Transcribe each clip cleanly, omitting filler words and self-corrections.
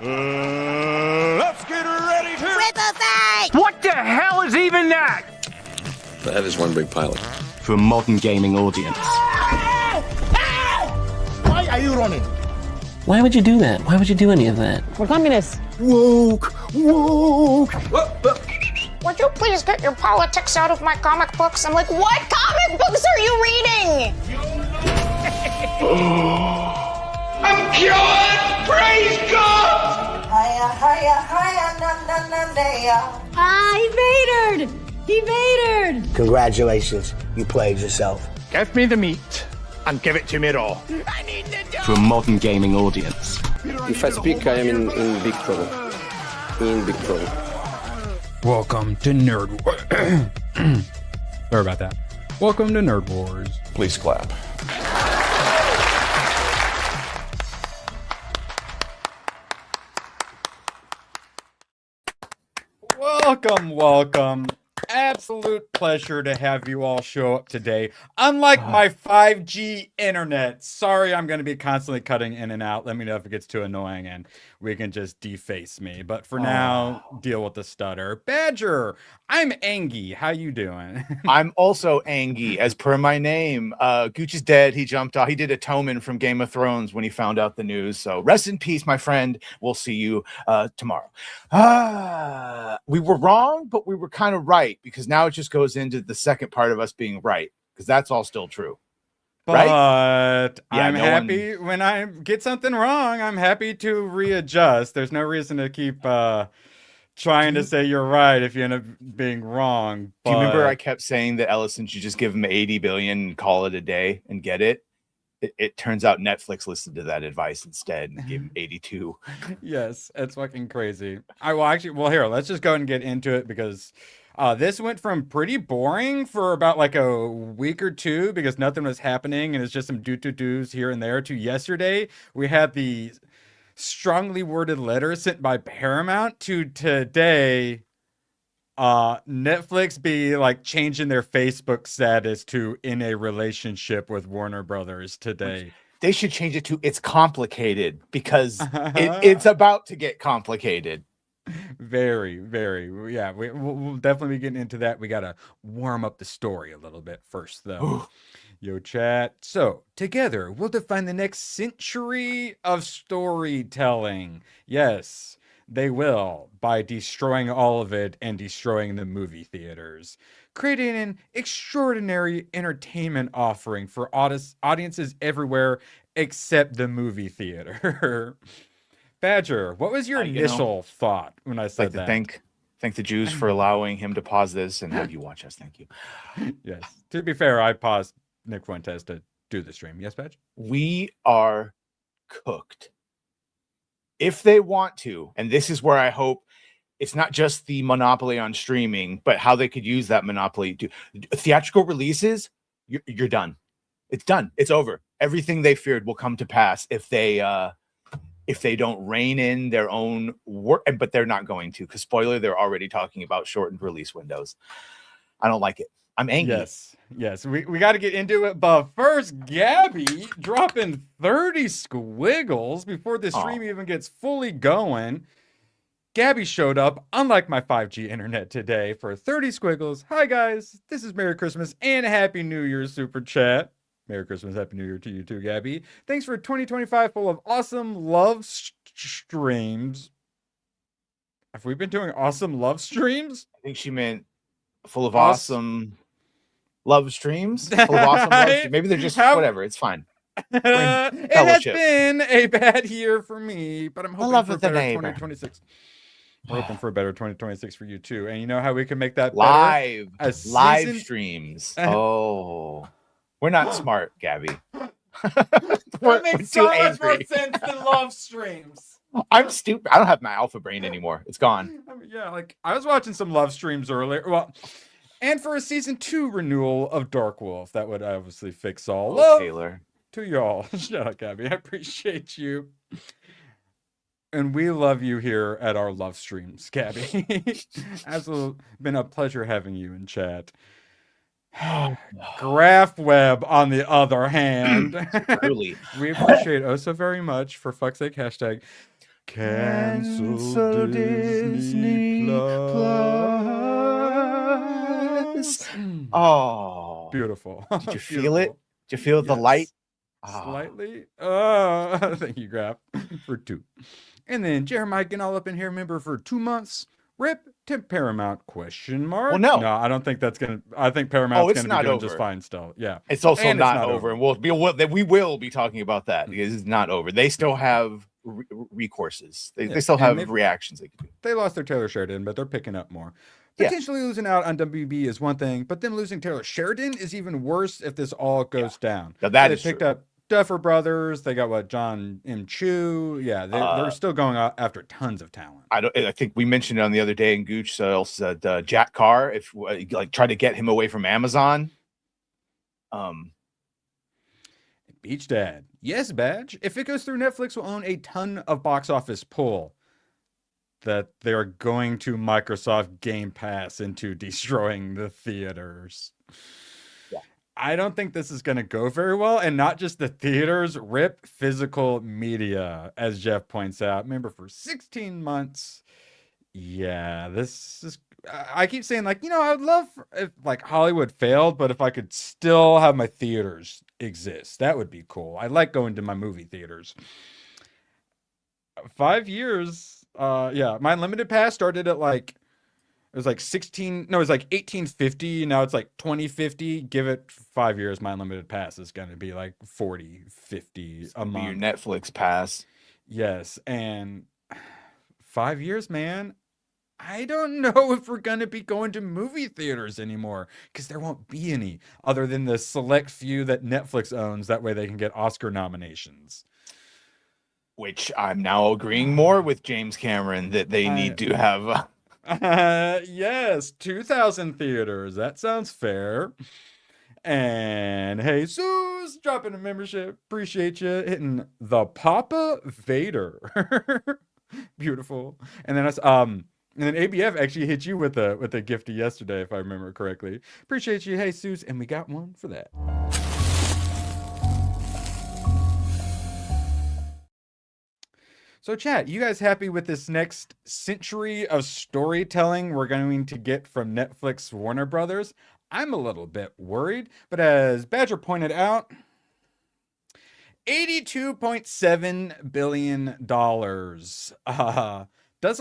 Let's get ready to Triple fight! What the hell is even that? That is one big pilot. For a modern gaming audience. Why are you running? Why would you do that? Why would you do any of that? We're communists. Woke. Would you please get your politics out of my comic books? I'm like, what comic books are you reading? I'm cured! Praise God! He vatored! He vatored! Congratulations, you played yourself. Give me the meat and give it to me raw. For a modern gaming audience. If I speak, I am in big trouble. In big trouble. Welcome to Nerd Wars. Sorry about that. Welcome to Nerd Wars. Please clap. Welcome. Absolute pleasure to have you all show up today. Unlike my 5G internet, sorry I'm going to be constantly cutting in and out. Let me know if it gets too annoying and we can just deface me. But for now, deal with the stutter. Badger, I'm Angie. How you doing? I'm also Angie, as per my name. Gooch is dead. He jumped off. He did a Tommen from Game of Thrones when he found out the news. So rest in peace, my friend. We'll see you tomorrow. We were wrong, but we were kind of right, because now it just goes into the second part of us being right, because that's all still true. But right? I'm happy when I get something wrong. I'm happy to readjust. There's no reason to keep trying to say you're right if you end up being wrong. Do you remember I kept saying that Ellison should just give him 80 billion and call it a day and get it? It turns out Netflix listened to that advice instead and gave him 82. Yes, it's fucking crazy. Well, here, let's just go ahead and get into it, because this went from pretty boring for about like a week or two because nothing was happening and it's just some do-to-dos here and there, to yesterday we had the strongly worded letter sent by Paramount, to today Netflix be like changing their Facebook status to in a relationship with Warner Brothers today. They should change it to it's complicated, because it's about to get complicated. Very, very. Yeah, we'll definitely be getting into that. We got to warm up the story a little bit first, though. Yo, chat. So, together, we'll define the next century of storytelling. Yes, they will, by destroying all of it and destroying the movie theaters. Creating an extraordinary entertainment offering for audiences everywhere except the movie theater. Badger, what was your initial thought when I said that? Thank the Jews for allowing him to pause this and have you watch us. Thank you. Yes. To be fair, I paused Nick Fuentes to do the stream. Yes, Badge? We are cooked. If they want to, and this is where I hope it's not just the monopoly on streaming, but how they could use that monopoly to theatrical releases, you're done. It's done. It's over. Everything they feared will come to pass if they don't rein in their own work, but they're not going to, because spoiler, they're already talking about shortened release windows. I don't like it. I'm angry. Yes. We got to get into it. But first, Gabby dropping 30 squiggles before the stream even gets fully going. Gabby showed up, unlike my 5G internet today, for 30 squiggles. Hi, guys. This is Merry Christmas and Happy New Year super chat. Merry Christmas, Happy New Year to you too, Gabby. Thanks for 2025 full of awesome love streams. Have we been doing awesome love streams? I think she meant full of awesome love streams. Full of awesome love streams. Maybe they're just whatever. It's fine. It has been a bad year for me, but I'm hoping for a better 2026. We're hoping for a better 2026 for you too. And you know how we can make that live better? Streams. Oh. We're not smart, Gabby. That makes so much more sense than love streams. I'm stupid. I don't have my alpha brain anymore. It's gone. Yeah, like I was watching some love streams earlier. Well, and for a season 2 renewal of Dark Wolf, that would obviously fix all. Love Taylor. To y'all. Shut up, Gabby. I appreciate you. And we love you here at our love streams, Gabby. Absolutely been a pleasure having you in chat. Graph Web, on the other hand, Truly. we appreciate so very much, for fuck's sake, hashtag. Cancel Disney Plus. Oh, Beautiful. did you feel it? Beautiful. Did you feel the light? Ah. Slightly. Thank you, Graf, for 2. And then Jeremiah getting all up in here, remember, for 2 months. Rip to Paramount, question mark. Well, no. I don't think that's gonna. I think Paramount's it's gonna not be doing over. just fine still. Yeah, It's also And not over, and we will be talking about that because it's not over. They still have recourses. They still have reactions they can do. They lost their Taylor Sheridan, but they're picking up more. Yeah. Potentially losing out on WB is one thing, but them losing Taylor Sheridan is even worse if this all goes down. Now that they is picked true. up Duffer Brothers. They got John M. Chu. Yeah, they're still going after tons of talent. I think we mentioned it on the other day in Gooch. Said Jack Carr, if try to get him away from Amazon. Beach Dad, yes, badge. If it goes through, Netflix will own a ton of box office pull that they're going to Microsoft Game Pass into destroying the theaters. Yeah. I don't think this is going to go very well. And not just the theaters, rip physical media, as Jeff points out. Remember, for 16 months. Yeah, this is... I keep saying, I would love if, Hollywood failed, but if I could still have my theaters exist, that would be cool. I like going to my movie theaters. 5 years... my unlimited pass started at it was 1850. Now it's 2050. Give it 5 years. My unlimited pass is going to be 40, 50 a month. Your Netflix pass. Yes. And 5 years, man, I don't know if we're going to be going to movie theaters anymore because there won't be any other than the select few that Netflix owns. That way they can get Oscar nominations. Which I'm now agreeing more with James Cameron that they need to have. Yes, 2,000 theaters. That sounds fair. And hey, Jesus dropping a membership. Appreciate you hitting the Papa Vader. Beautiful. And then ABF actually hit you with a gifty yesterday, if I remember correctly. Appreciate you, Jesus, and we got one for that. So chat, you guys happy with this next century of storytelling we're going to get from Netflix Warner Brothers? I'm a little bit worried, but as Badger pointed out, $82.7 billion does a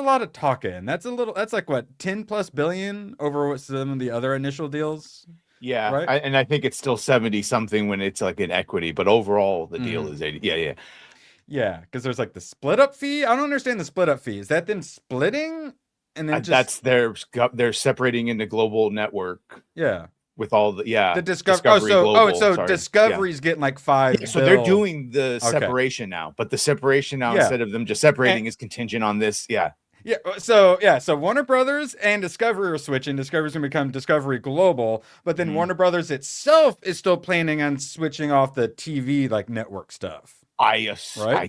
lot of talking. That's what, 10 plus billion over what some of the other initial deals? Yeah, right? I think it's still 70 something when it's in equity, but overall the deal is 80. Yeah. Yeah, because there's the split up fee. I don't understand the split up fee. Is that them splitting and then that's they're separating into global network. Yeah, with all the the Discovery Global, so Discovery's getting $5 billion. So they're doing the separation now, but the separation now instead of them just separating is contingent on this. Yeah. So Warner Brothers and Discovery are switching. Discovery's gonna become Discovery Global, but then Warner Brothers itself is still planning on switching off the TV network stuff. I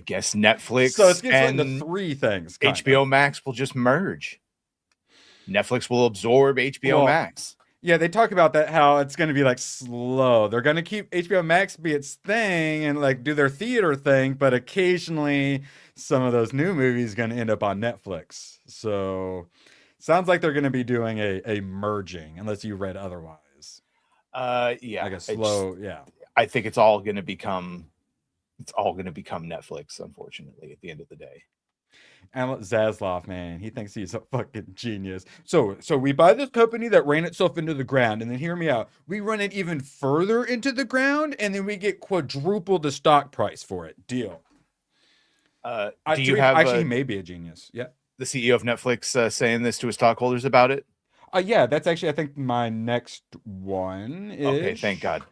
guess Netflix. So it's and the 3 things. HBO Max will just merge. Netflix will absorb HBO Max. Yeah, they talk about that, how it's going to be slow. They're going to keep HBO Max be its thing and do their theater thing, but occasionally some of those new movies going to end up on Netflix. So sounds like they're going to be doing a merging, unless you read otherwise. Yeah. A slow, I think it's all going to become Netflix, unfortunately, at the end of the day. And Zaslav, man, he thinks he's a fucking genius. So we buy this company that ran itself into the ground, and then hear me out. We run it even further into the ground, and then we get quadruple the stock price for it. Deal. Do you have he may be a genius. Yeah. The CEO of Netflix saying this to his stockholders about it? Yeah, that's actually, I think, my next one. Okay, thank God.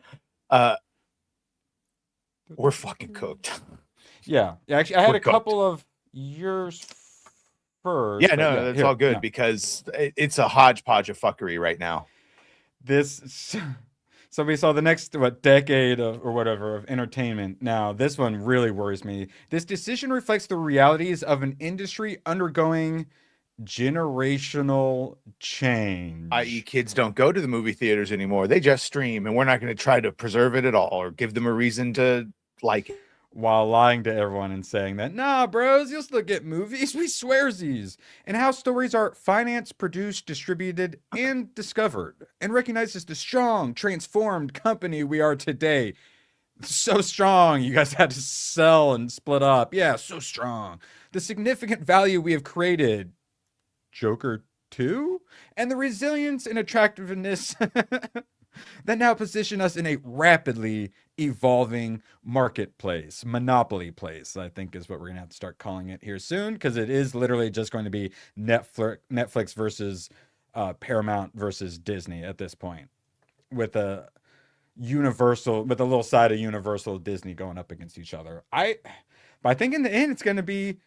We're fucking cooked. Yeah. Actually, I had a couple of yours first. Yeah, no, that's all good because it's a hodgepodge of fuckery right now. So we saw the next decade of entertainment. Now, this one really worries me. This decision reflects the realities of an industry undergoing generational change. I.e., kids don't go to the movie theaters anymore. They just stream, and we're not going to try to preserve it at all or give them a reason to like it. while lying to everyone and saying that, nah, bros, you'll still get movies. We swearsies. And how stories are financed, produced, distributed, and discovered, and recognized as the strong, transformed company we are today. So strong, you guys had to sell and split up. Yeah, so strong. The significant value we have created. Joker 2? And the resilience and attractiveness that now position us in a rapidly evolving marketplace, monopoly place, I think is what we're going to have to start calling it here soon, because it is literally just going to be Netflix versus Paramount versus Disney at this point, with a little side of Universal Disney going up against each other. But I think in the end it's going to be,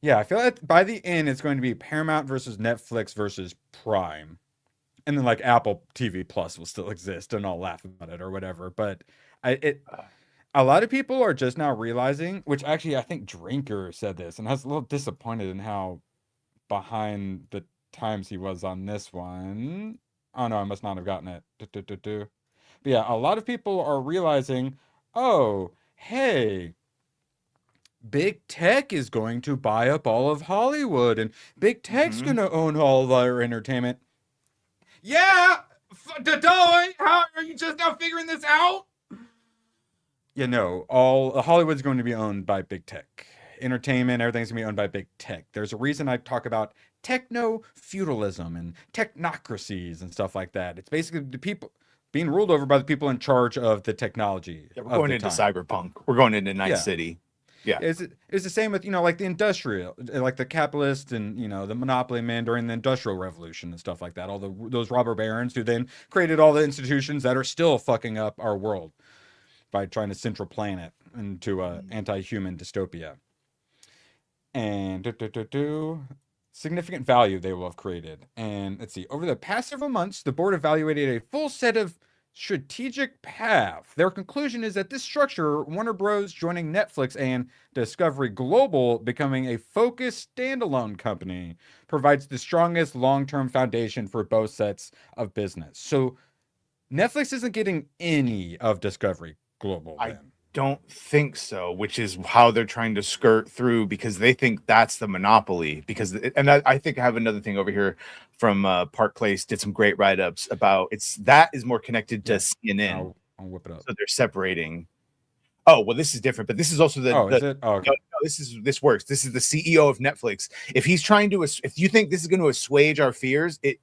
I feel like by the end it's going to be Paramount versus Netflix versus Prime. And then like Apple TV Plus will still exist and I'll laugh about it or whatever. But a lot of people are just now realizing, which actually I think Drinker said this, and I was a little disappointed in how behind the times he was on this one. Oh no, I must not have gotten it. But yeah, a lot of people are realizing, oh, hey, big tech is going to buy up all of Hollywood and big tech's going to own all of our entertainment. Yeah, Dadoy, how are you just now figuring this out? All Hollywood's going to be owned by big tech. Entertainment, everything's going to be owned by big tech. There's a reason I talk about techno-feudalism and technocracies and stuff like that. It's basically the people being ruled over by the people in charge of the technology. Yeah, we're going into cyberpunk. We're going into Night City. Yeah. It's the same with, like the industrial, like the capitalist and, the monopoly man during the Industrial Revolution and stuff like that. All those robber barons who then created all the institutions that are still fucking up our world by trying to central plan it into a anti-human dystopia. And significant value they will have created. And let's see, over the past several months, the board evaluated a full set of strategic path. Their conclusion is that this structure, Warner Bros. Joining Netflix and Discovery Global becoming a focused standalone company, provides the strongest long-term foundation for both sets of business. So Netflix isn't getting any of Discovery Global then. Don't think so, which is how they're trying to skirt through, because they think that's the monopoly. I think I have another thing over here from Park Place, did some great write-ups about that is more connected to CNN. I'll whip it up. So they're separating. Oh, well, this is different, but this is also is it? Oh, okay. No, this works. This is the CEO of Netflix. If he's trying to, if you think this is going to assuage our fears, it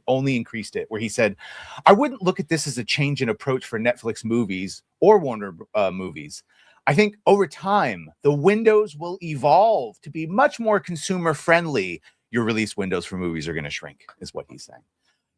only increased it. Where he said, I wouldn't look at this as a change in approach for Netflix movies or Warner movies. I think over time, the windows will evolve to be much more consumer friendly. Your release windows for movies are going to shrink, is what he's saying.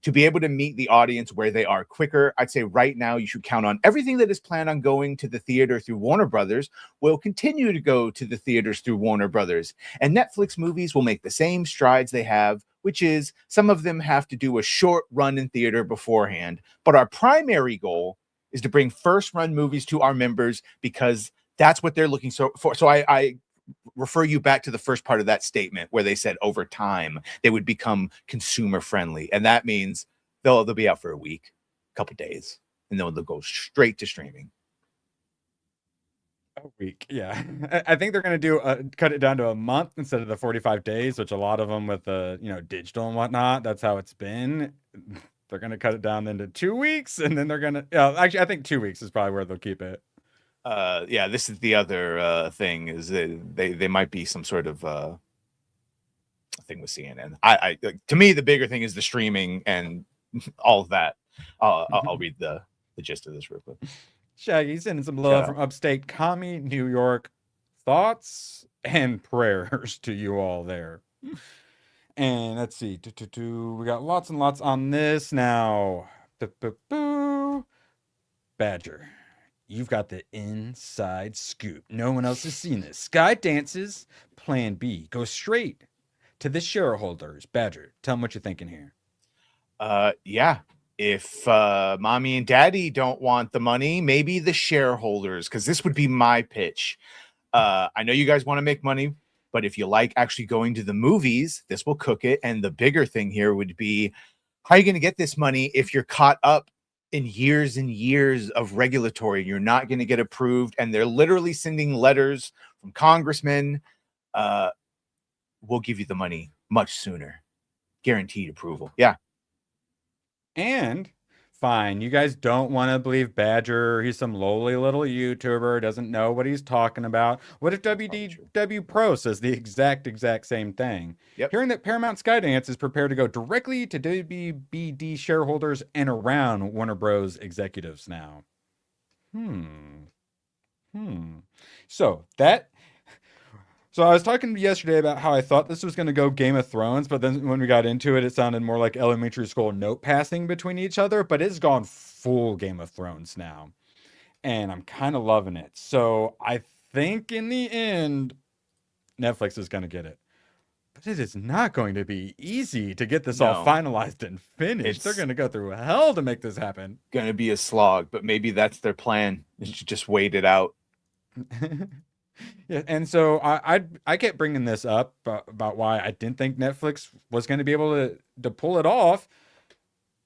To be able to meet the audience where they are quicker, I'd say right now you should count on everything that is planned on going to the theater through Warner Brothers will continue to go to the theaters through Warner Brothers. And Netflix movies will make the same strides they have, which is some of them have to do a short run in theater beforehand. But our primary goal is to bring first run movies to our members, because that's what they're looking for. So I refer you back to the first part of that statement where they said over time they would become consumer friendly, and that means they'll be out for a week, a couple days, and then they'll go straight to streaming. A week, yeah. I think they're going to cut it down to a month instead of the 45 days, which a lot of them with digital and whatnot, that's how it's been. They're going to cut it down into 2 weeks, and then they're going to actually I think 2 weeks is probably where they'll keep it. This is the other thing, is they might be some sort of thing with CNN. I to me, the bigger thing is the streaming and all of that. I'll read the gist of this real quick. Shaggy sending some love from upstate Commie, New York. Thoughts and prayers to you all there. And let's see, we got lots and lots on this now. Badger, you've got the inside scoop. No one else has seen this. Sky dances, plan B. Go straight to the shareholders. Badger, tell them what you're thinking here. If mommy and daddy don't want the money, maybe the shareholders, because this would be my pitch. I know you guys want to make money, but if you like actually going to the movies, this will cook it. And the bigger thing here would be, how are you going to get this money if you're caught up in years and years of regulatory. You're not going to get approved. And they're literally sending letters from congressmen. We'll give you the money much sooner. Guaranteed approval. Yeah. And fine, you guys don't want to believe Badger. He's some lowly little YouTuber, doesn't know what he's talking about. What if WDW Pro says the exact same thing? Yep. Hearing that Paramount Skydance is prepared to go directly to WBD shareholders and around Warner Bros. Executives now. So I was talking yesterday about how I thought this was going to go Game of Thrones, but then when we got into it, it sounded more like elementary school note passing between each other, but it's gone full Game of Thrones now. And I'm kind of loving it. So I think in the end, Netflix is going to get it. But it is not going to be easy to get this all finalized and finished. They're going to go through hell to make this happen. Going to be a slog, but maybe that's their plan, is to just wait it out. Yeah, and so I kept bringing this up about why I didn't think Netflix was going to be able to pull it off.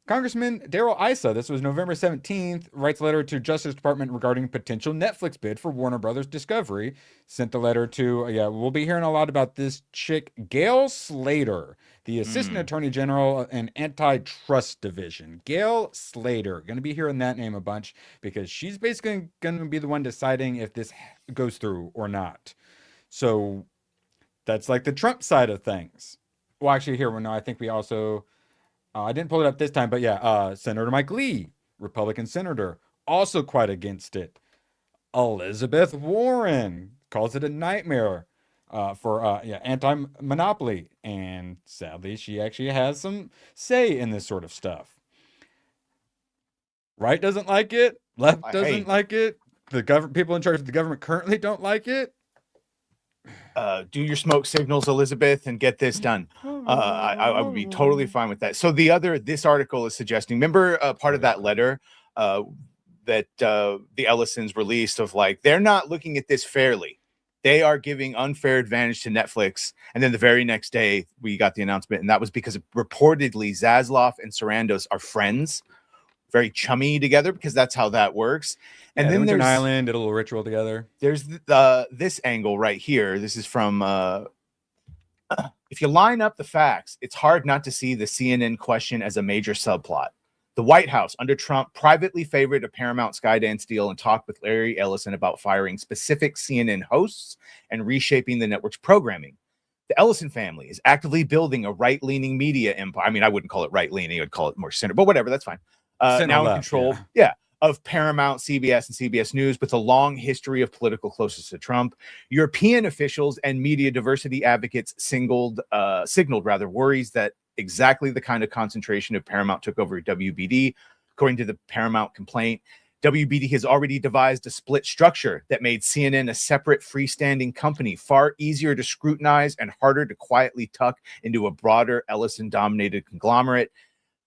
Congressman Darrell Issa, this was November 17th, writes a letter to Justice Department regarding potential Netflix bid for Warner Brothers Discovery. Sent the letter to, we'll be hearing a lot about this chick, Gail Slater, the Assistant Attorney General and Antitrust Division. Gail Slater, going to be hearing that name a bunch because she's basically going to be the one deciding if this goes through or not. So that's like the Trump side of things. Well, actually, I think we also... I didn't pull it up this time, but Senator Mike Lee, Republican senator, also quite against it. Elizabeth Warren calls it a nightmare for anti-monopoly. And sadly, she actually has some say in this sort of stuff. Right doesn't like it. Left doesn't like it. The people in charge of the government currently don't like it. Do your smoke signals, Elizabeth, and get this done. I would be totally fine with that. So this article is suggesting, remember part of that letter that the Ellisons released of they're not looking at this fairly. They are giving unfair advantage to Netflix. And then the very next day we got the announcement, and that was because reportedly Zaslav and Sarandos are friends, very chummy together, because that's how that works. And then there's an island, did a little ritual together. There's this angle right here. This is from if you line up the facts, it's hard not to see the CNN question as a major subplot. The White House under Trump privately favored a Paramount Skydance deal and talked with Larry Ellison about firing specific CNN hosts and reshaping the network's programming. The Ellison family is actively building a right-leaning media empire. I mean, I wouldn't call it right-leaning. I'd call it more center, but whatever, that's fine. Now in control of Paramount, CBS, and CBS News, with a long history of political closeness to Trump. European officials and media diversity advocates signaled worries that exactly the kind of concentration of Paramount took over WBD. According to the Paramount complaint, WBD has already devised a split structure that made CNN a separate freestanding company, far easier to scrutinize and harder to quietly tuck into a broader Ellison-dominated conglomerate.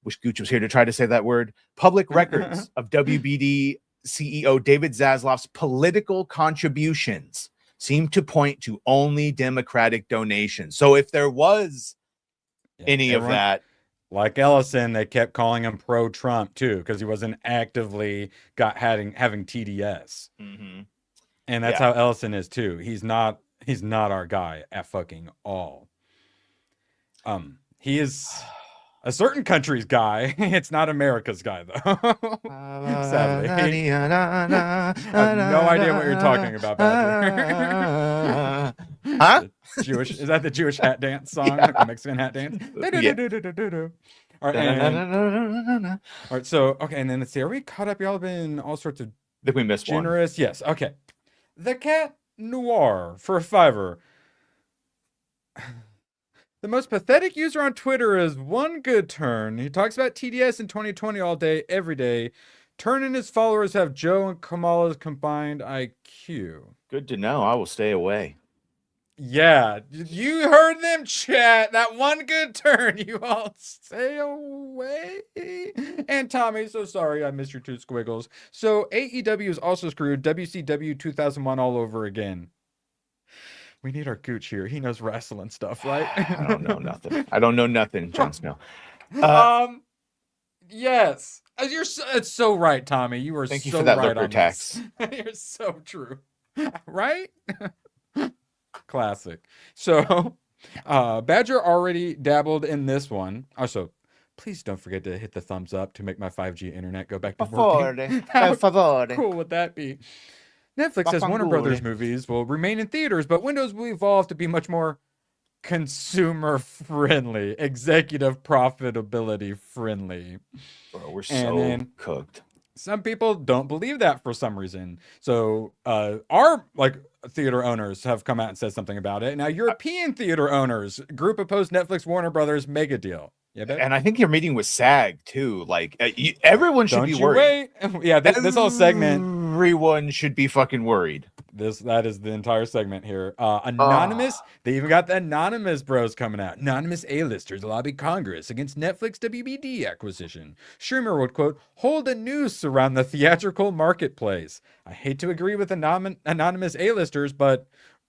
Wish Gooch was here to try to say that word. Public records of WBD CEO David Zaslav's political contributions seem to point to only Democratic donations. So if there was any of that, like Ellison, they kept calling him pro-Trump too, because he wasn't actively having TDS. And that's how Ellison is too. He's not our guy at fucking all. He is a certain country's guy. It's not America's guy, though. Sadly. I have no idea what you're talking about, Badger. Huh? Is that the Jewish hat dance song? Yeah. Like the Mexican hat dance? All right, so, and then let's see. Are we caught up? Y'all been all sorts of I think we missed generous? One. Yes, okay. The Cat Noir for $5. The most pathetic user on Twitter is One Good Turn. He talks about TDS in 2020 all day, every day. Turn and his followers have Joe and Kamala's combined IQ. Good to know. I will stay away. Yeah, you heard them, chat. That One Good Turn. You all stay away. And Tommy, so sorry I missed your two squiggles. So AEW is also screwed. WCW 2001 all over again. We need our Gooch here. He knows wrestling stuff, right? I don't know nothing. Jon Snow. Yes. It's so right, Tommy. You are Thank you so for that right lurker on tax. this. You're so true. Right? Classic. So, Badger already dabbled in this one. Also, please don't forget to hit the thumbs up to make my 5G internet go back to working. How cool would that be? Netflix says Warner Brothers movies will remain in theaters, but Windows will evolve to be much more consumer friendly, executive profitability friendly. Bro, we're And so then cooked. some people don't believe that for some reason. So our like theater owners have come out and said something about it. Now European theater owners group opposed Netflix Warner Brothers mega deal. Yeah, And I think you're meeting with SAG too. Like everyone should don't be you worried. wait? Yeah, this whole segment. Everyone should be fucking worried. That is the entire segment here. Anonymous. They even got the anonymous bros coming out. Anonymous A-listers lobby Congress against Netflix WBD acquisition. Schumer would quote hold a noose around the theatrical marketplace. I hate to agree with anonymous A-listers, but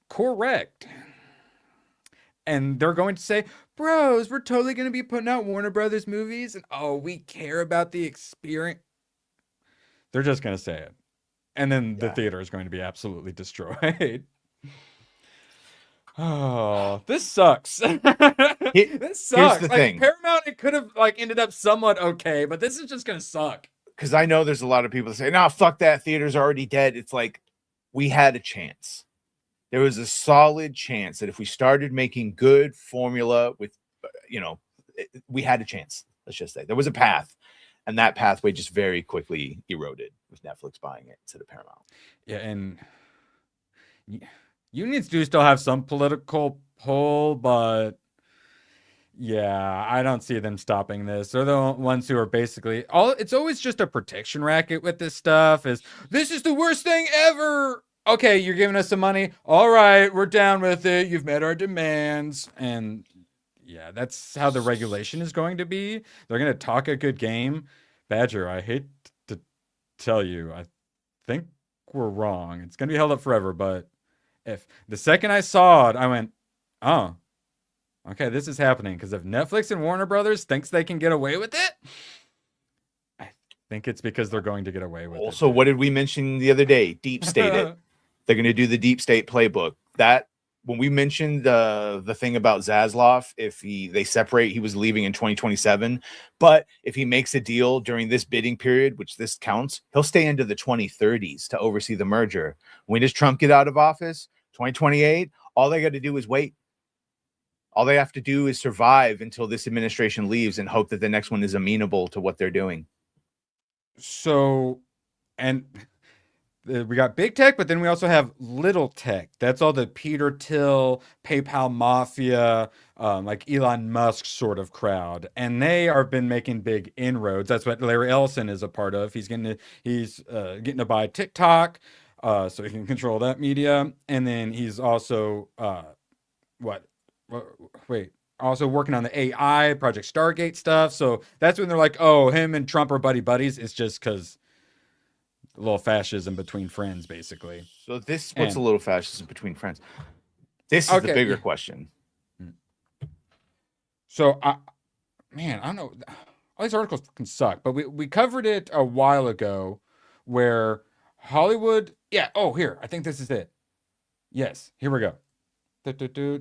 correct. And they're going to say, bros, we're totally going to be putting out Warner Brothers movies, and oh, we care about the experience. They're just going to say it. And then the theater is going to be absolutely destroyed. Oh, this sucks. This sucks. Here's the thing. Paramount, it could have like ended up somewhat okay, but this is just gonna suck. Because I know there's a lot of people that say, "No, fuck that. Theater's already dead." It's like we had a chance. There was a solid chance that if we started making good formula with, we had a chance. Let's just say there was a path. And that pathway just very quickly eroded with Netflix buying it instead of Paramount. Yeah, and unions do still have some political pull, but yeah, I don't see them stopping this. They're the ones who are basically it's always just a protection racket with this stuff. This is the worst thing ever. Okay, you're giving us some money. All right, we're down with it. You've met our demands. And yeah, that's how the regulation is going to be. They're going to talk a good game. Badger, I hate to tell you, I think we're wrong. It's going to be held up forever. But if the second I saw it, I went, oh, okay, this is happening. Because if Netflix and Warner Brothers thinks they can get away with it, I think it's because they're going to get away with it. Also, what did we mention the other day? Deep state it. They're going to do the deep state playbook. That when we mentioned the thing about Zaslav, if they separate, he was leaving in 2027. But if he makes a deal during this bidding period, which this counts, he'll stay into the 2030s to oversee the merger. When does Trump get out of office? 2028. All they got to do is wait. All they have to do is survive until this administration leaves and hope that the next one is amenable to what they're doing. So, and we got big tech, but then we also have little tech. That's all the Peter Thiel, PayPal mafia, like Elon Musk sort of crowd, and they are been making big inroads. That's what Larry Ellison is a part of. He's getting to buy TikTok, so he can control that media, and then he's also also working on the AI Project Stargate stuff. So that's when they're like, oh, him and Trump are buddies. It's just because a little fascism between friends, basically. So what's a little fascism between friends? This is the bigger question. So, I don't know. All these articles can suck, but we covered it a while ago where Hollywood. Yeah. Oh, here. I think this is it. Yes. Here we go.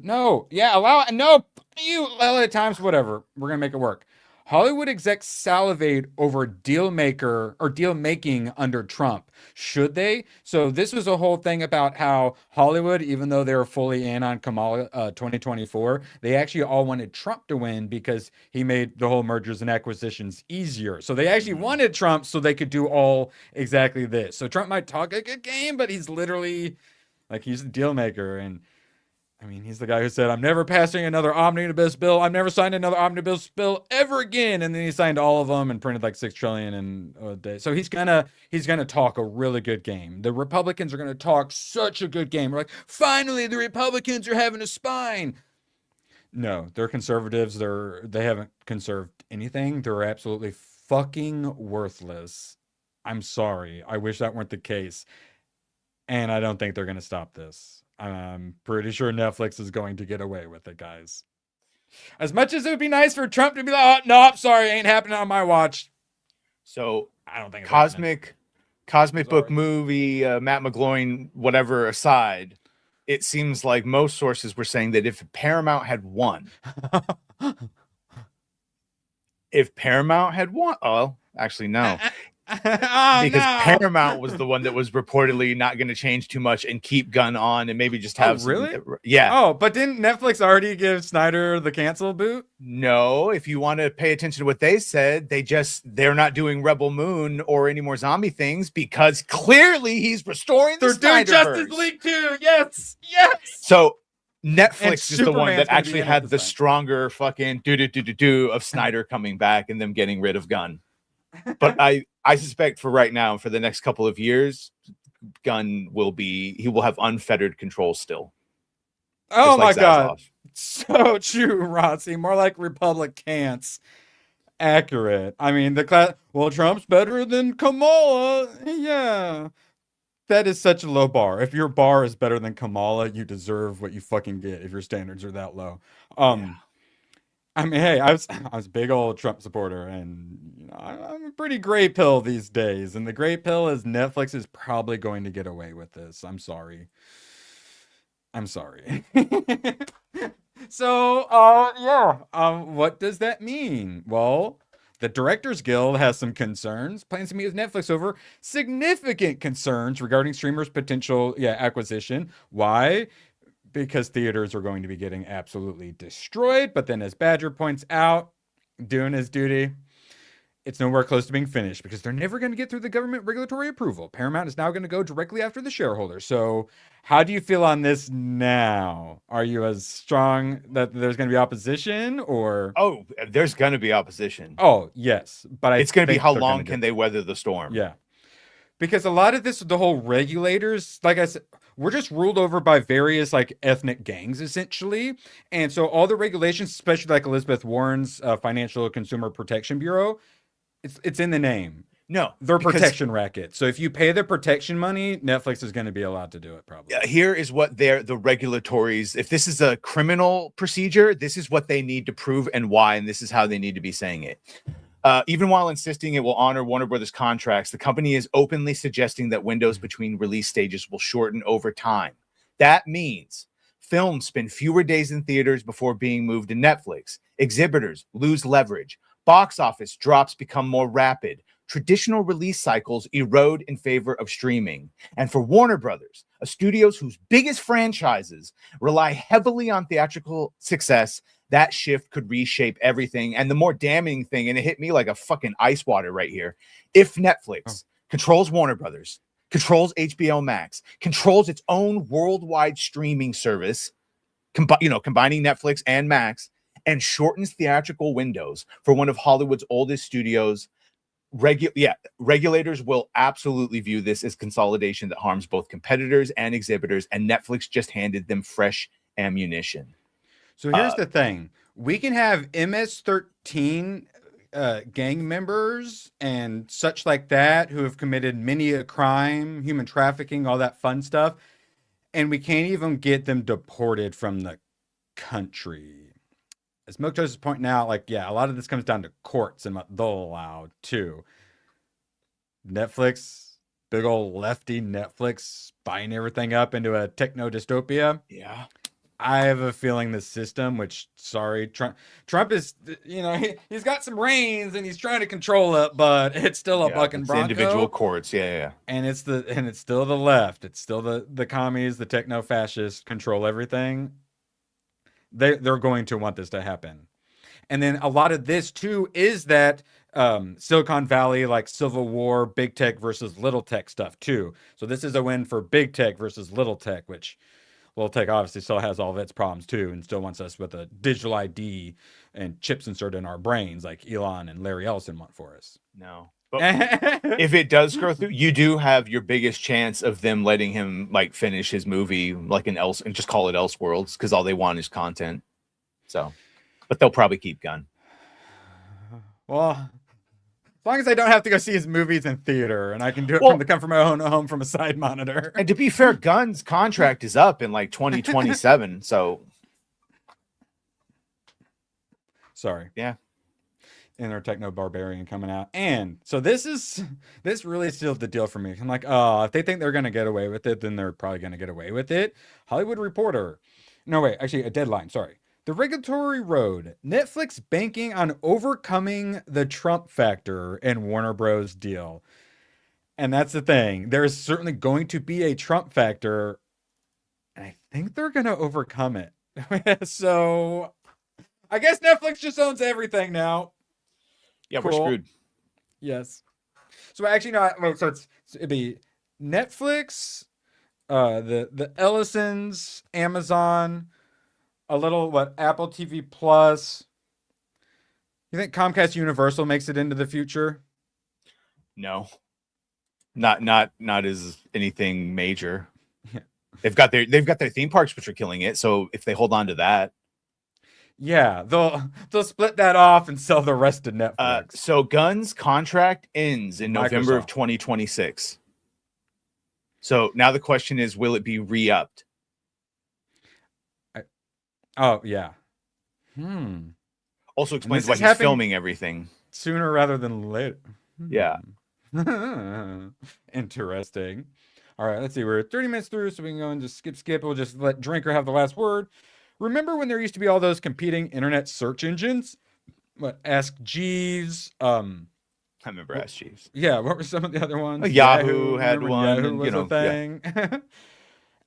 No. Yeah. Allow it. No. You LA Times, whatever. We're going to make it work. Hollywood execs salivate over deal making under Trump. Should they? So this was a whole thing about how Hollywood, even though they were fully in on Kamala 2024, they actually all wanted Trump to win because he made the whole mergers and acquisitions easier. So they actually wanted Trump so they could do all exactly this. So Trump might talk a good game, but he's literally like he's the deal maker. And I mean, he's the guy who said, I'm never passing another omnibus bill. I've never signed another omnibus bill ever again. And then he signed all of them and printed like 6 trillion in a day. So he's gonna talk a really good game. The Republicans are gonna talk such a good game. We're like, finally, the Republicans are having a spine. No, they're conservatives. They haven't conserved anything. They're absolutely fucking worthless. I'm sorry. I wish that weren't the case. And I don't think they're gonna stop this. I'm pretty sure Netflix is going to get away with it, guys. As much as it would be nice for Trump to be like, oh, no, I'm sorry, ain't happening on my watch. So I don't think it's happening. cosmic book movie, Matt McGloin, whatever aside, it seems like most sources were saying that if Paramount had won, oh, actually no. Because Paramount was the one that was reportedly not going to change too much and keep Gunn on and maybe just have yeah. Oh, but didn't Netflix already give Snyder the cancel boot? No, if you want to pay attention to what they said, they're not doing Rebel Moon or any more zombie things because clearly he's restoring the They're doing Snyderverse. Justice League too. Yes. So Netflix is the one Superman's that gonna actually be in had it the this time. stronger fucking do of Snyder coming back and them getting rid of Gunn. But I suspect for right now, for the next couple of years, Gunn will have unfettered control still. Oh my like God. Zaslav. So true, Rossi. More like Republicans. Accurate. I mean, Trump's better than Kamala. Yeah. That is such a low bar. If your bar is better than Kamala, you deserve what you fucking get if your standards are that low. I mean, hey, I was a big old Trump supporter, and you know, I'm a pretty gray pill these days. And the gray pill is Netflix is probably going to get away with this. I'm sorry. So, what does that mean? Well, the Directors Guild has some concerns, plans to meet with Netflix over significant concerns regarding streamers' potential acquisition. Why? Because theaters are going to be getting absolutely destroyed. But then, as Badger points out, doing his duty, it's nowhere close to being finished because they're never going to get through the government regulatory approval. Paramount is now going to go directly after the shareholder. So how do you feel on this now? Are you as strong that there's going to be opposition or? Oh, there's going to be opposition. Oh, yes. But it's going to be how long can they weather the storm? Yeah. Because a lot of this, the whole regulators, like I said, we're just ruled over by various like ethnic gangs, essentially. And so all the regulations, especially like Elizabeth Warren's Financial Consumer Protection Bureau, it's in the name. No, they're protection racket. So if you pay the protection money, Netflix is going to be allowed to do it probably. Here is what the regulatories, if this is a criminal procedure, this is what they need to prove and why, and this is how they need to be saying it. Even while insisting it will honor Warner Brothers contracts, the company is openly suggesting that windows between release stages will shorten over time. That means films spend fewer days in theaters before being moved to Netflix. Exhibitors lose leverage. Box office drops become more rapid. Traditional release cycles erode in favor of streaming. And for Warner Brothers, a studio whose biggest franchises rely heavily on theatrical success, that shift could reshape everything. And the more damning thing, and it hit me like a fucking ice water right here, if Netflix controls Warner Brothers, controls HBO Max, controls its own worldwide streaming service, combining Netflix and Max, and shortens theatrical windows for one of Hollywood's oldest studios, regulators will absolutely view this as consolidation that harms both competitors and exhibitors, and Netflix just handed them fresh ammunition. So here's the thing. We can have MS-13 gang members and such like that who have committed many a crime, human trafficking, all that fun stuff, and we can't even get them deported from the country. As Milk Toast is pointing out, a lot of this comes down to courts and what they'll allow too. Netflix, big old lefty Netflix, buying everything up into a techno dystopia. Yeah. I have a feeling the system, which, sorry, Trump is, he's got some reins and he's trying to control it, but it's still a bucking bronco. Individual courts, yeah. And it's still the left. It's still the commies, the techno fascists control everything. They're going to want this to happen. And then a lot of this too is that Silicon Valley, like Civil War, big tech versus little tech stuff too. So this is a win for big tech versus little tech, which little tech obviously still has all of its problems too, and still wants us with a digital ID and chips inserted in our brains like Elon and Larry Ellison want for us. No. But if it does go through, you do have your biggest chance of them letting him finish his movie and just call it Elseworlds, because all they want is content. So, but they'll probably keep Gunn. Well, as long as I don't have to go see his movies in theater and I can do it from the comfort of my own home from a side monitor. And to be fair, Gunn's contract is up in 2027. So, sorry. Yeah. Inner Techno Barbarian coming out. And so this really sealed the deal for me. I'm like, oh, if they think they're gonna get away with it, then they're probably gonna get away with it. Hollywood Reporter. No, wait, actually a Deadline, sorry. The regulatory road. Netflix banking on overcoming the Trump factor in Warner Bros. Deal. And that's the thing. There is certainly going to be a Trump factor. And I think they're gonna overcome it. So I guess Netflix just owns everything now. Yeah, Cool. we're screwed. Yes. So actually, no. Wait. So it'd be Netflix, the Ellisons, Amazon, a little Apple TV Plus. You think Comcast Universal makes it into the future? No, not as anything major. Yeah. They've got their theme parks, which are killing it. So if they hold on to that. Yeah, they'll split that off and sell the rest to Netflix. So Gunn's contract ends in November of Microsoft. 2026. So now the question is, will it be re-upped? Oh yeah. Also explains this why is he's happening filming everything. Sooner rather than later. Yeah. Interesting. All right, let's see. We're 30 minutes through, so we can go and just skip. We'll just let Drinker have the last word. Remember when there used to be all those competing internet search engines? What, Ask Jeeves? I remember Ask Jeeves. Yeah, what were some of the other ones? Yahoo had remember one, Yahoo and, was you know, a thing.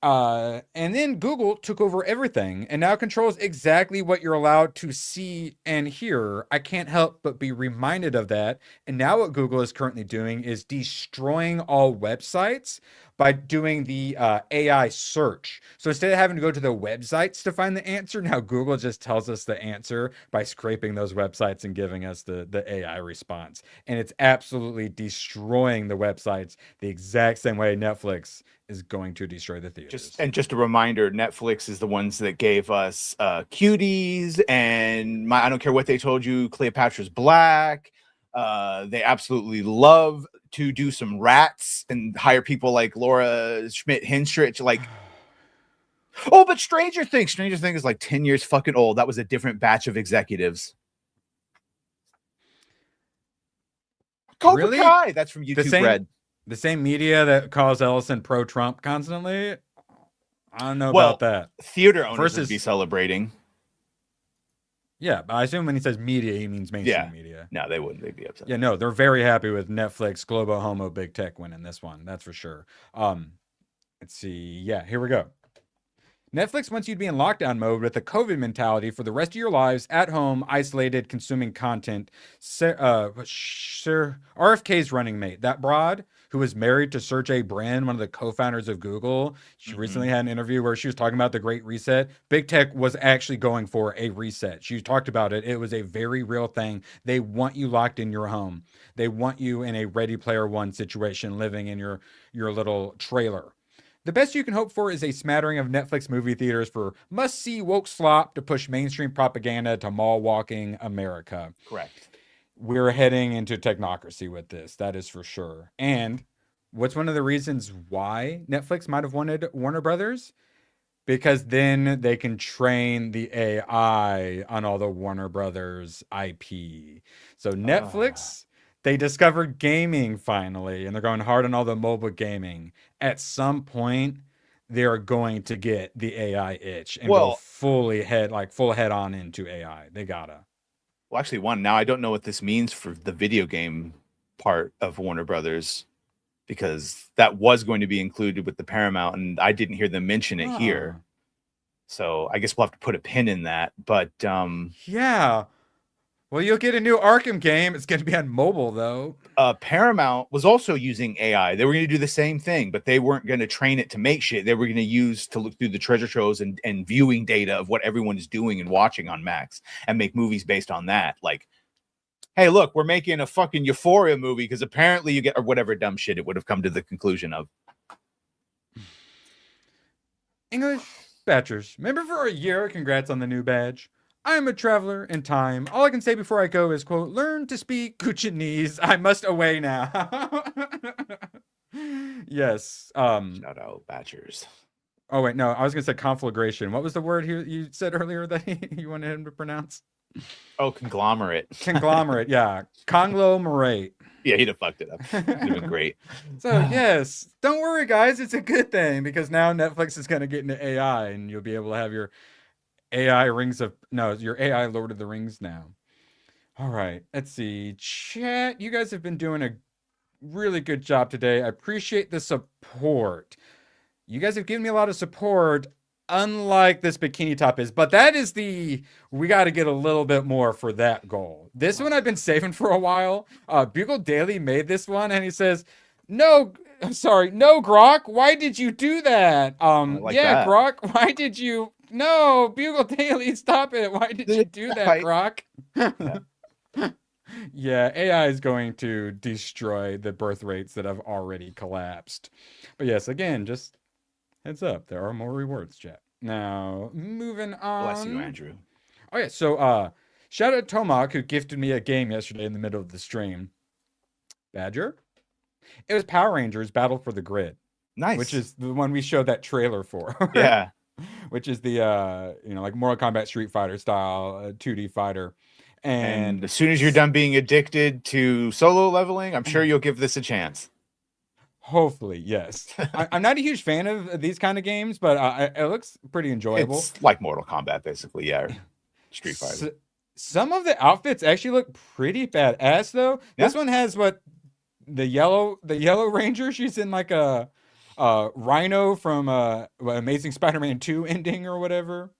And then Google took over everything and now controls exactly what you're allowed to see and hear. I can't help but be reminded of that. And now what Google is currently doing is destroying all websites by doing the AI search. So instead of having to go to the websites to find the answer, now Google just tells us the answer by scraping those websites and giving us the AI response. And it's absolutely destroying the websites the exact same way Netflix is going to destroy the theaters. Just a reminder, Netflix is the ones that gave us Cuties and I don't care what they told you, Cleopatra's Black. They absolutely love to do some rats and hire people like Laura Schmidt Henstrich. Like, oh, but Stranger Things is like 10 years fucking old. That was a different batch of executives. Cobra Really? Kai, that's from YouTube Red. The same media that calls Ellison pro-Trump constantly? I don't know about that. Theater owners would be celebrating. Yeah, but I assume when he says media, he means mainstream media. No, they wouldn't. They'd be upset. Yeah, no, they're very happy with Netflix, Globo, Homo, Big Tech winning this one. That's for sure. Let's see. Yeah, here we go. Netflix wants you to be in lockdown mode with a COVID mentality for the rest of your lives at home, isolated, consuming content. RFK's running mate, that broad who was married to Sergey Brin, one of the co-founders of Google. She recently had an interview where she was talking about the Great Reset. Big Tech was actually going for a reset. She talked about it. It was a very real thing. They want you locked in your home. They want you in a Ready Player One situation, living in your little trailer. The best you can hope for is a smattering of Netflix movie theaters for must-see woke slop to push mainstream propaganda to mall-walking America. Correct. We're heading into technocracy with this. That is for sure. And what's one of the reasons why Netflix might have wanted Warner Brothers? Because then they can train the AI on all the Warner Brothers IP. So Netflix... They discovered gaming finally, and they're going hard on all the mobile gaming. At some point, they're going to get the AI itch and go full head on into AI. They gotta. Well, actually, now I don't know what this means for the video game part of Warner Brothers, because that was going to be included with the Paramount, and I didn't hear them mention it here. So I guess we'll have to put a pin in that. But yeah. Well, you'll get a new Arkham game. It's going to be on mobile, though. Paramount was also using AI. They were going to do the same thing, but they weren't going to train it to make shit. They were going to use to look through the treasure troves and viewing data of what everyone is doing and watching on Max and make movies based on that. Like, hey, look, we're making a fucking Euphoria movie because apparently you get, or whatever dumb shit it would have come to the conclusion of. English Batchers, member for a year. Congrats on the new badge. I am a traveler in time. All I can say before I go is, quote, learn to speak Kuchinese. I must away now. Yes. Shout out Batchers. Oh, wait, no. I was going to say conflagration. What was the word you said earlier that you wanted him to pronounce? Oh, conglomerate. Conglomerate, yeah. Conglomerate. Yeah, he'd have fucked it up. It'd have been great. So yes, don't worry, guys. It's a good thing because now Netflix is going to get into AI, and you'll be able to have your AI your AI Lord of the Rings now. All right, let's see. Chat, you guys have been doing a really good job today. I appreciate the support. You guys have given me a lot of support, unlike this bikini top is, but that is we got to get a little bit more for that goal. This one I've been saving for a while. Bugle Daily made this one, and he says, no, Grok, why did you do that? that. Grok, why did you, no, Bugle Daily, stop it. Why did you do that, Grok? Yeah, AI is going to destroy the birth rates that have already collapsed. But yes, again, just heads up, there are more rewards, chat. Now, moving on. Bless you, Andrew. Oh yeah, so shout out Tomac, who gifted me a game yesterday in the middle of the stream. Badger? It was Power Rangers Battle for the Grid. Nice. Which is the one we showed that trailer for. Yeah. Which is the like Mortal Kombat Street Fighter style 2D fighter. And as soon as you're done being addicted to solo leveling, I'm sure you'll give this a chance. Hopefully, yes. I'm not a huge fan of these kind of games, but it looks pretty enjoyable. It's like Mortal Kombat, basically. Yeah. Street Fighter. Some of the outfits actually look pretty badass, though. Yeah. This one has the yellow Ranger. She's in like a Rhino from Amazing Spider-Man 2 ending or whatever.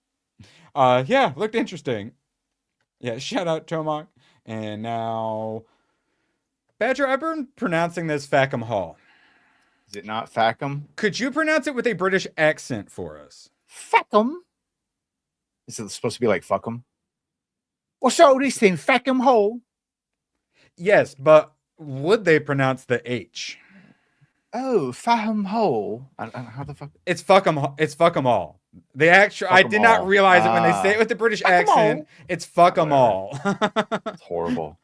Yeah, looked interesting. Yeah, shout out Tomac. And now, Badger, I've been pronouncing this Fackham Hall. Is it not Fackham? Could you pronounce it with a British accent for us? Fackham? Is it supposed to be like fuckum? What's all this thing? Fackham Hall? Yes, but would they pronounce the H? Oh, Fackham Hole. How the fuck? It's Fuckham all. The actual I did not realize it when they say it with the British accent. It's Fuckham all. It's horrible.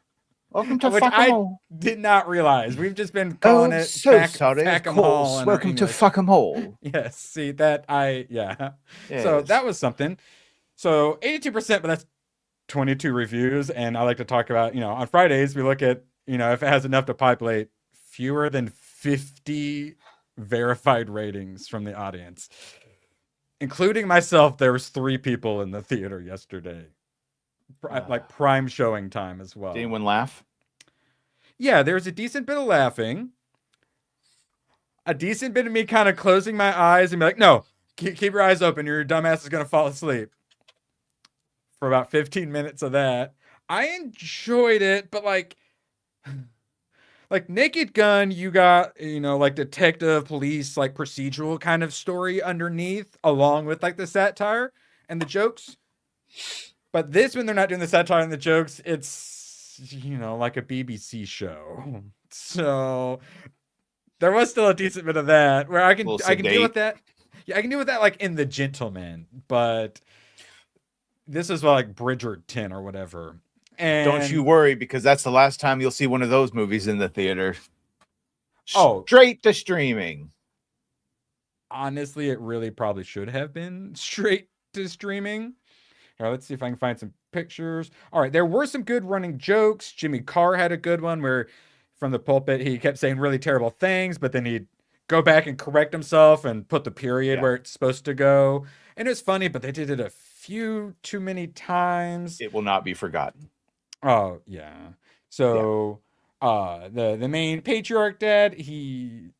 Welcome to Which Fuckham I Hole. did not realize. We've just been calling it so sorry. Of course. Welcome to Fuckham Hole. Yes. See that yes. So that was something. So 82%, but that's 22 reviews. And I like to talk about, on Fridays we look at, if it has enough to populate fewer than 50 verified ratings from the audience. Including myself, there was 3 people in the theater yesterday. Like prime showing time as well. Did anyone laugh? Yeah, there was a decent bit of laughing. A decent bit of me kind of closing my eyes and be like, no, keep your eyes open. Your dumbass is going to fall asleep. For about 15 minutes of that. I enjoyed it, but like Naked Gun, you got, like detective, police, like procedural kind of story underneath, along with like the satire and the jokes. But this, when they're not doing the satire and the jokes, it's, like a BBC show. So there was still a decent bit of that where I can deal with that. Yeah, I can deal with that like in The Gentleman, but this is like Bridgerton or whatever. And don't you worry, because that's the last time you'll see one of those movies in the theater. Straight to streaming. Honestly, it really probably should have been straight to streaming. All right, let's see if I can find some pictures. All right, there were some good running jokes. Jimmy Carr had a good one where from the pulpit, he kept saying really terrible things, but then he'd go back and correct himself and put the period where it's supposed to go. And it's funny, but they did it a few too many times. It will not be forgotten. Oh, yeah. So the main patriarch dad, he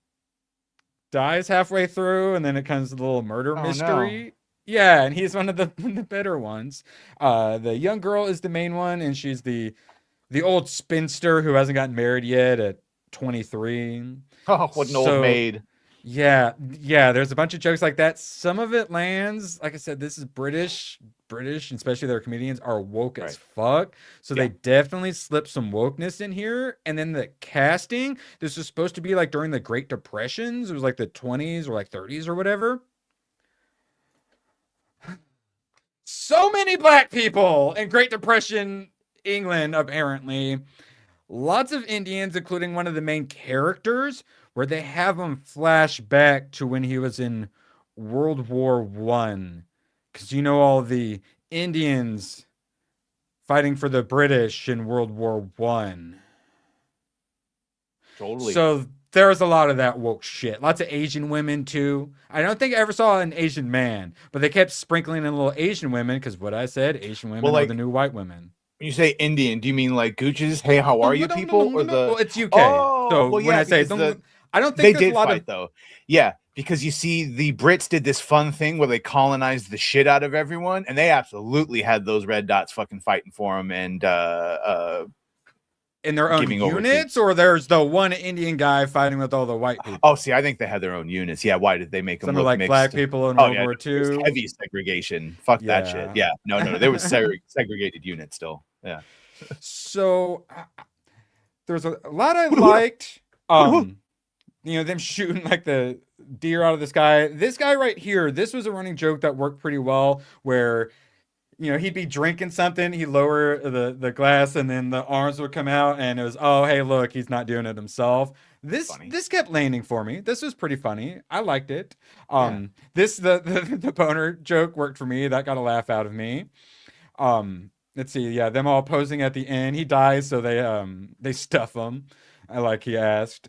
dies halfway through, and then it comes a little murder mystery. No. Yeah, and he's one of the better ones. The young girl is the main one, and she's the old spinster who hasn't gotten married yet at 23. Oh, what an old maid. Yeah, there's a bunch of jokes like that. Some of it lands. Like I said, this is British, and especially their comedians are woke as fuck. So they definitely slip some wokeness in here. And then the casting, this was supposed to be like during the Great Depressions. It was like the 20s or like 30s or whatever. So many black people in Great Depression England, apparently. Lots of Indians, including one of the main characters, where they have him flash back to when he was in World War I. Because all the Indians fighting for the British in World War One. Totally. So there was a lot of that woke shit. Lots of Asian women too. I don't think I ever saw an Asian man, but they kept sprinkling in little Asian women because what I said, Asian women are the new white women. When you say Indian, do you mean like Gooch's "Hey, how are you" people, or the? Well, it's UK. Oh, so well, when yeah, I say because I don't they think there's did a lot fight of though. Yeah, because you see, the Brits did this fun thing where they colonized the shit out of everyone, and they absolutely had those red dots fucking fighting for them and in their own giving over to- units, or there's the one Indian guy fighting with all the white people. Oh, see, I think they had their own units. Yeah, why did they make them Some look are like mixed? black people in Oh, World yeah, War there was II. heavy segregation. Fuck that shit. Yeah, no, there was segregated units still. Yeah. So there's a lot I liked. Them shooting like the deer out of the sky. This guy right here, this was a running joke that worked pretty well, where he'd be drinking something, he'd lower the glass, and then the arms would come out, and it was, oh, hey, look, he's not doing it himself. This kept landing for me. This was pretty funny. I liked it. The boner joke worked for me. That got a laugh out of me. Let's see. Yeah, them all posing at the end. He dies, so they stuff him. Like he asked.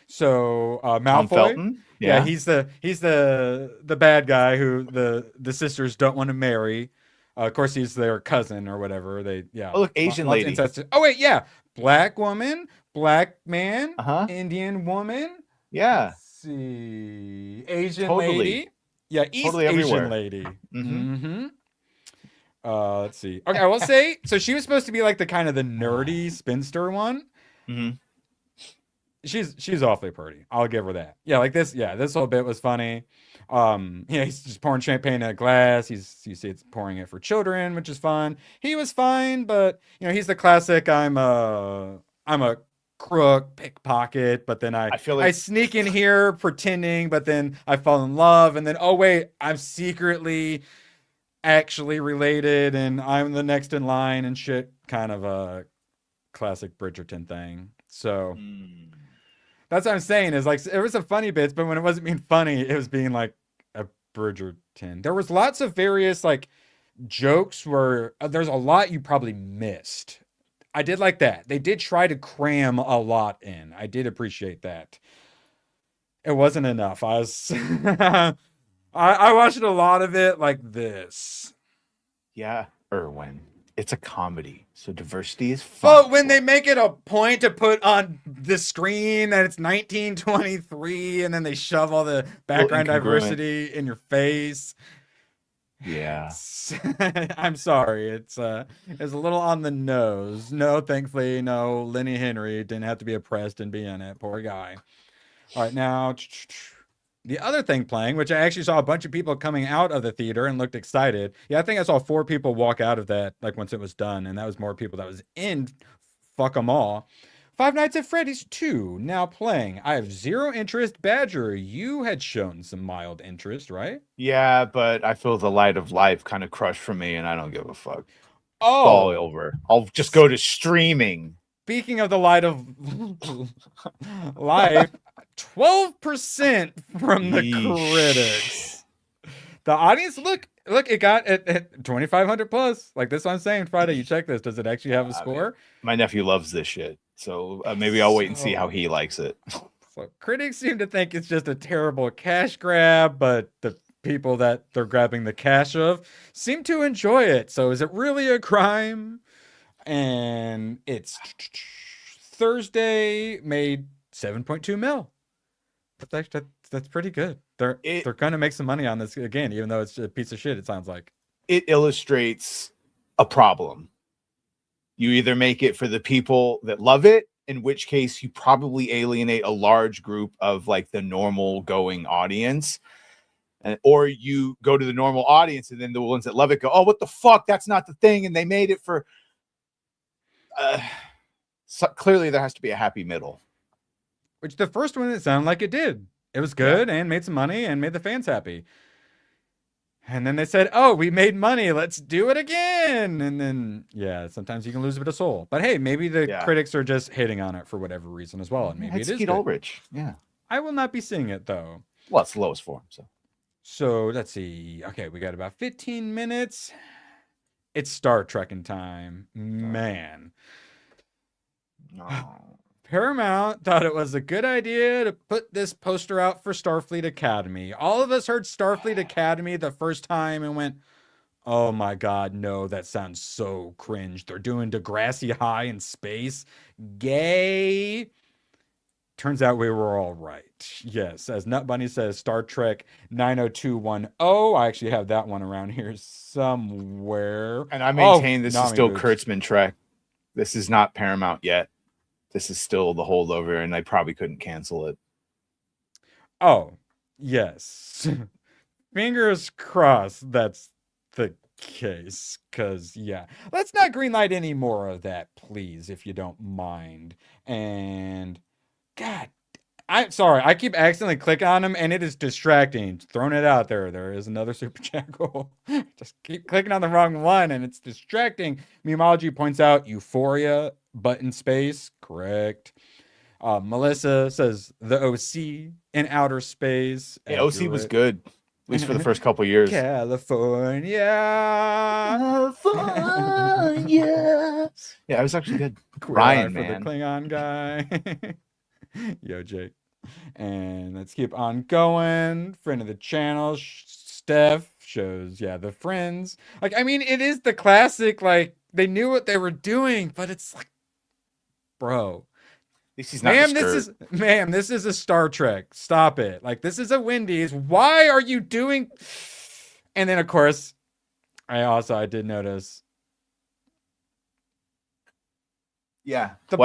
So Malfoy, Felton? Yeah, he's the bad guy who the sisters don't want to marry. Of course, he's their cousin or whatever. Oh, look, Asian lady. Oh wait, yeah, black woman, black man, Indian woman. Yeah. Let's see, Asian Totally. lady. Yeah, East Totally Asian everywhere. lady. Let's see. Okay, I will say. So she was supposed to be like the kind of the nerdy spinster one. She's awfully pretty. I'll give her that. Yeah, like this. Yeah, this whole bit was funny. He's just pouring champagne in a glass. You see it's pouring it for children, which is fun. He was fine, but he's the classic. I'm a crook, pickpocket, but then I feel like I sneak in here pretending, but then I fall in love, and then oh wait, I'm secretly actually related, and I'm the next in line and shit. Kind of a classic Bridgerton thing. So. That's what I'm saying is like, it was some funny bits, but when it wasn't being funny, it was being like a Bridgerton. There was lots of various like jokes where there's a lot you probably missed. I did like that. They did try to cram a lot in. I did appreciate that. It wasn't enough. I watched a lot of it like this. Yeah, Erwin. It's a comedy, so diversity is fun. But when they make it a point to put on the screen that it's 1923, and then they shove all the background diversity in your face. Yeah. I'm sorry. It's a little on the nose. No, thankfully, no, Lenny Henry didn't have to be oppressed and be in it. Poor guy. All right, now the other thing playing, which I actually saw a bunch of people coming out of the theater and looked excited. Yeah, I think I saw 4 people walk out of that like once it was done, and that was more people that was in. Fuck them all. Five Nights at Freddy's 2 now playing. I have 0 interest. Badger, you had shown some mild interest, right? Yeah, but I feel the light of life kind of crushed for me, and I don't give a fuck. Oh, all over. I'll just go to streaming. Speaking of the light of life, 12% from the critics. The audience, look, it got at 2,500 plus. Like this, I'm saying, Friday, you check this. Does it actually have a score? My nephew loves this shit, so maybe I'll wait and see how he likes it. So critics seem to think it's just a terrible cash grab, but the people that they're grabbing the cash of seem to enjoy it. So is it really a crime? And it's Thursday made 7.2 mil. That's pretty good. They're gonna make some money on this again, even though it's a piece of shit. It sounds like it illustrates a problem. You either make it for the people that love it, in which case you probably alienate a large group of like the normal going audience, or you go to the normal audience and then the ones that love it go, oh, what the fuck? That's not the thing, and they made it for. So clearly, there has to be a happy middle. Which the first one, it sounded like it did. It was good and made some money and made the fans happy. And then they said, oh, we made money. Let's do it again. And then, yeah, sometimes you can lose a bit of soul. But hey, maybe the critics are just hitting on it for whatever reason as well. And maybe it is Skeet Ulrich. Yeah. I will not be seeing it, though. Well, it's the lowest form. So let's see. Okay, we got about 15 minutes. It's Star Trek in time. Man. Paramount thought it was a good idea to put this poster out for Starfleet Academy. All of us heard Starfleet Academy the first time and went, oh my God, no, that sounds so cringe. They're doing Degrassi High in space. Gay. Turns out we were all right. Yes, as Nut Bunny says, Star Trek 90210. I actually have that one around here somewhere. And I maintain this is Nami still boobs. Kurtzman Trek. This is not Paramount yet. This is still the holdover, and I probably couldn't cancel it. Oh, yes. Fingers crossed that's the case. Because, yeah. Let's not greenlight any more of that, please, if you don't mind. And, God, I'm sorry. I keep accidentally clicking on them, and it is distracting. Throwing it out there. There is another super chat goal. Just keep clicking on the wrong one, and it's distracting. Memology points out Euphoria, but in space. Correct. Melissa says the OC in outer space. Yeah, OC was good, at least for the first couple years. California. Yeah, it was actually good. Queer Ryan, eye for man. the Klingon guy. Yo, Jake. And let's keep on going. Friend of the channel, Steph shows, the friends. Like, I mean, it is the classic, like, they knew what they were doing, but it's like, bro. This is not Ma'am, this is a Star Trek. Stop it. Like, this is a Wendy's. Why are you doing? And then, of course, I did notice. Yeah. The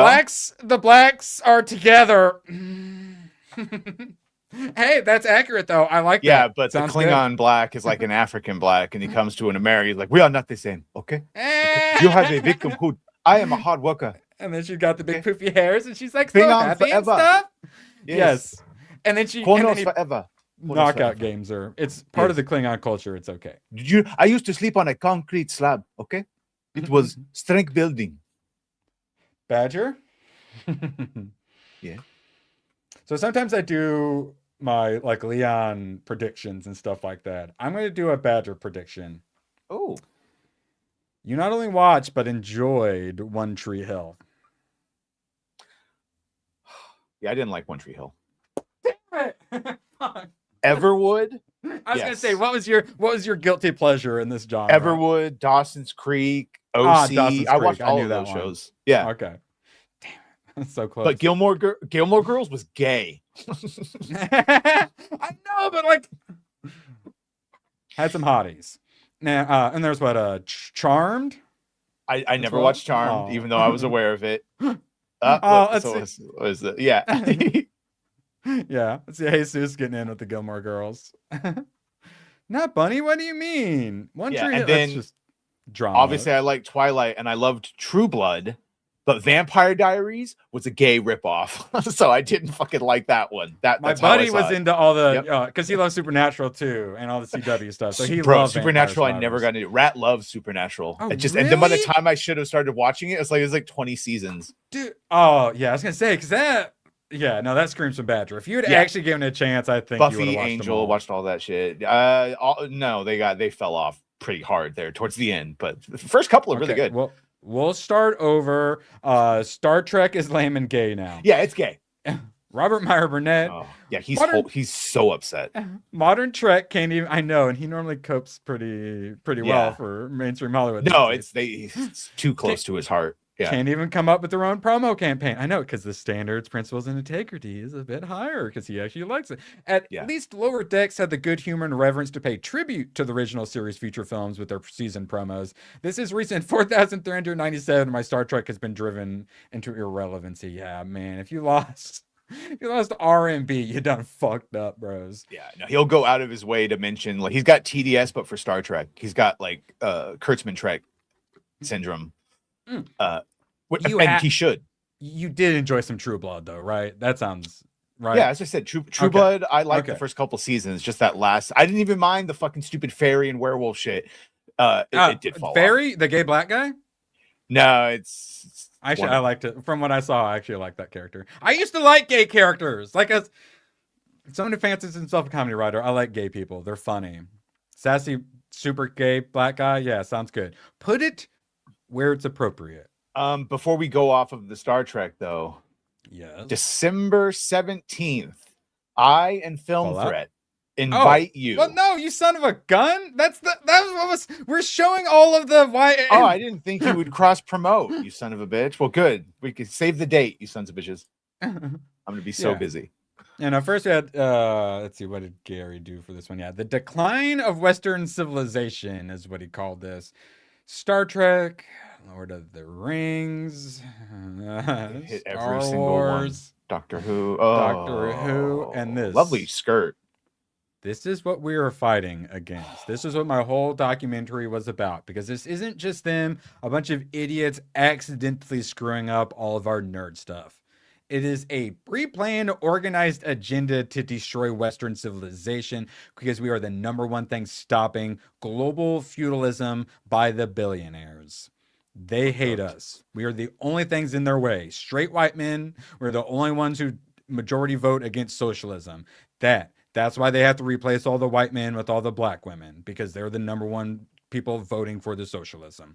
blacks are together. Hey, that's accurate though. I like that. Yeah, but Sounds the Klingon black is like an African black, and he comes to an American. He's like, "We are not the same, okay? You have a victimhood. I am a hard worker." And then she got the big poofy hairs, and she's like, so Klingon happy and forever. stuff. Yes. And then she Kronos forever. knockout games are. It's part of the Klingon culture. It's okay. I used to sleep on a concrete slab. Okay, it was strength building. Badger. Yeah. So sometimes I do my like Leon predictions and stuff like that. I'm going to do a Badger prediction. Oh. You not only watched but enjoyed One Tree Hill. Yeah, I didn't like One Tree Hill. Damn it. Everwood. I was gonna say, what was your guilty pleasure in this genre? Everwood, Dawson's Creek, OC. Dawson's I watched Creek. I all knew of that those one. shows. Yeah. Okay. Damn it. That's so close. But Gilmore Girls was gay. I know, but like had some hotties. Now, and there's what Charmed. I never watched Charmed, even though I was aware of it. Yeah. Yeah. Let's see Jesus getting in with the Gilmore Girls. Not Bunny. What do you mean? One Tree Hill. Then That's just drama. obviously I liked Twilight and I loved True Blood, but Vampire Diaries was a gay ripoff. So I didn't fucking like that one. My that's how I buddy saw was it. into all the because he loves Supernatural too and all the CW stuff. So he Bro, loved Supernatural. Vampire I never Survivors. got into. Rat loves Supernatural. Oh, And then by the really? time I should have started watching it, it was like 20 seasons. Dude, oh yeah, I was gonna say because that that screams from Badger. If you had actually given it a chance, I think you Buffy, would've watched them Angel, all. watched all that shit. No, they fell off pretty hard there towards the end, but the first couple are really good. Well, we'll start over. Star Trek is lame and gay now. Yeah, it's gay. Robert Meyer Burnett. Oh, yeah, he's Modern- he's so upset. Modern Trek can't even. I know, and he normally copes pretty well Yeah. for mainstream Hollywood. No, these days. it's too close to his heart. Yeah. Can't even come up with their own promo campaign. I know, because the standards, principles, and integrity is a bit higher because he actually likes it. At least Lower Decks had the good humor and reverence to pay tribute to the original series feature films with their season promos. This is recent 4,397. My Star Trek has been driven into irrelevancy. Yeah, man, if you lost R&B, you done fucked up, bros. Yeah, no, he'll go out of his way to mention, like, he's got TDS, but for Star Trek, he's got like Kurtzman Trek syndrome. He should. You did enjoy some True Blood, though, right? That sounds right. Yeah, as I said, True Blood. I liked the first couple seasons. Just that last, I didn't even mind the fucking stupid fairy and werewolf shit. It did fall Fairy, off. the gay black guy. No, it's actually I liked it. From what I saw, I actually liked that character. I used to like gay characters. Like someone who fancies himself a comedy writer, I like gay people. They're funny. Sassy super gay black guy. Yeah, sounds good. Put it where it's appropriate. Before we go off of the Star Trek, though, Yes. December 17th, I and Film Fallout? Threat invite you. Well, no, you son of a gun. That was what was. We're showing all of the why. Oh, I didn't think you would cross promote, you son of a bitch. Well, good. We could save the date, you sons of bitches. I'm gonna be so busy. And first we had, let's see, what did Gary do for this one? Yeah, the decline of Western civilization is what he called this. Star Trek, Lord of the Rings, Hit Star every single Wars, one. Doctor Who, Doctor Who, and this lovely skirt. This is what we are fighting against. This is what my whole documentary was about, because this isn't just them, a bunch of idiots accidentally screwing up all of our nerd stuff. It is a pre-planned, organized agenda to destroy Western civilization, because we are the number one thing stopping global feudalism by the billionaires. They hate us. We are the only things in their way. Straight white men, we're the only ones who majority vote against socialism. That's why they have to replace all the white men with all the black women, because they're the number one people voting for the socialism.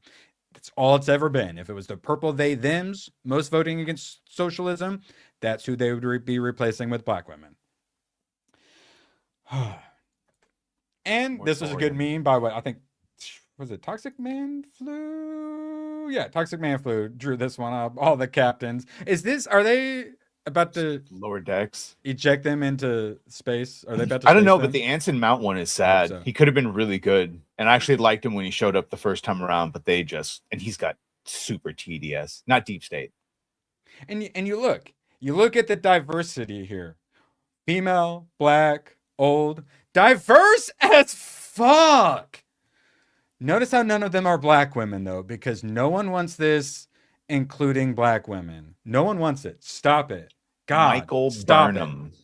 That's all it's ever been. If it was the purple they thems most voting against socialism, that's who they would be replacing with black women. And this was a good meme by what I think was it Toxic Man Flu? Yeah, Toxic Man Flu drew this one up. All the captains. Are they about to lower decks eject them into space? Are they about to? I don't know, them? but the Anson Mount one is sad. So. He could have been really good, and I actually liked him when he showed up the first time around. But and he's got super TDS, not deep state. And you look at the diversity here: female, black, old, diverse as fuck. Notice how none of them are black women though, because no one wants this, including black women. No one wants it. Stop it. God, Michael stop Burnham. It.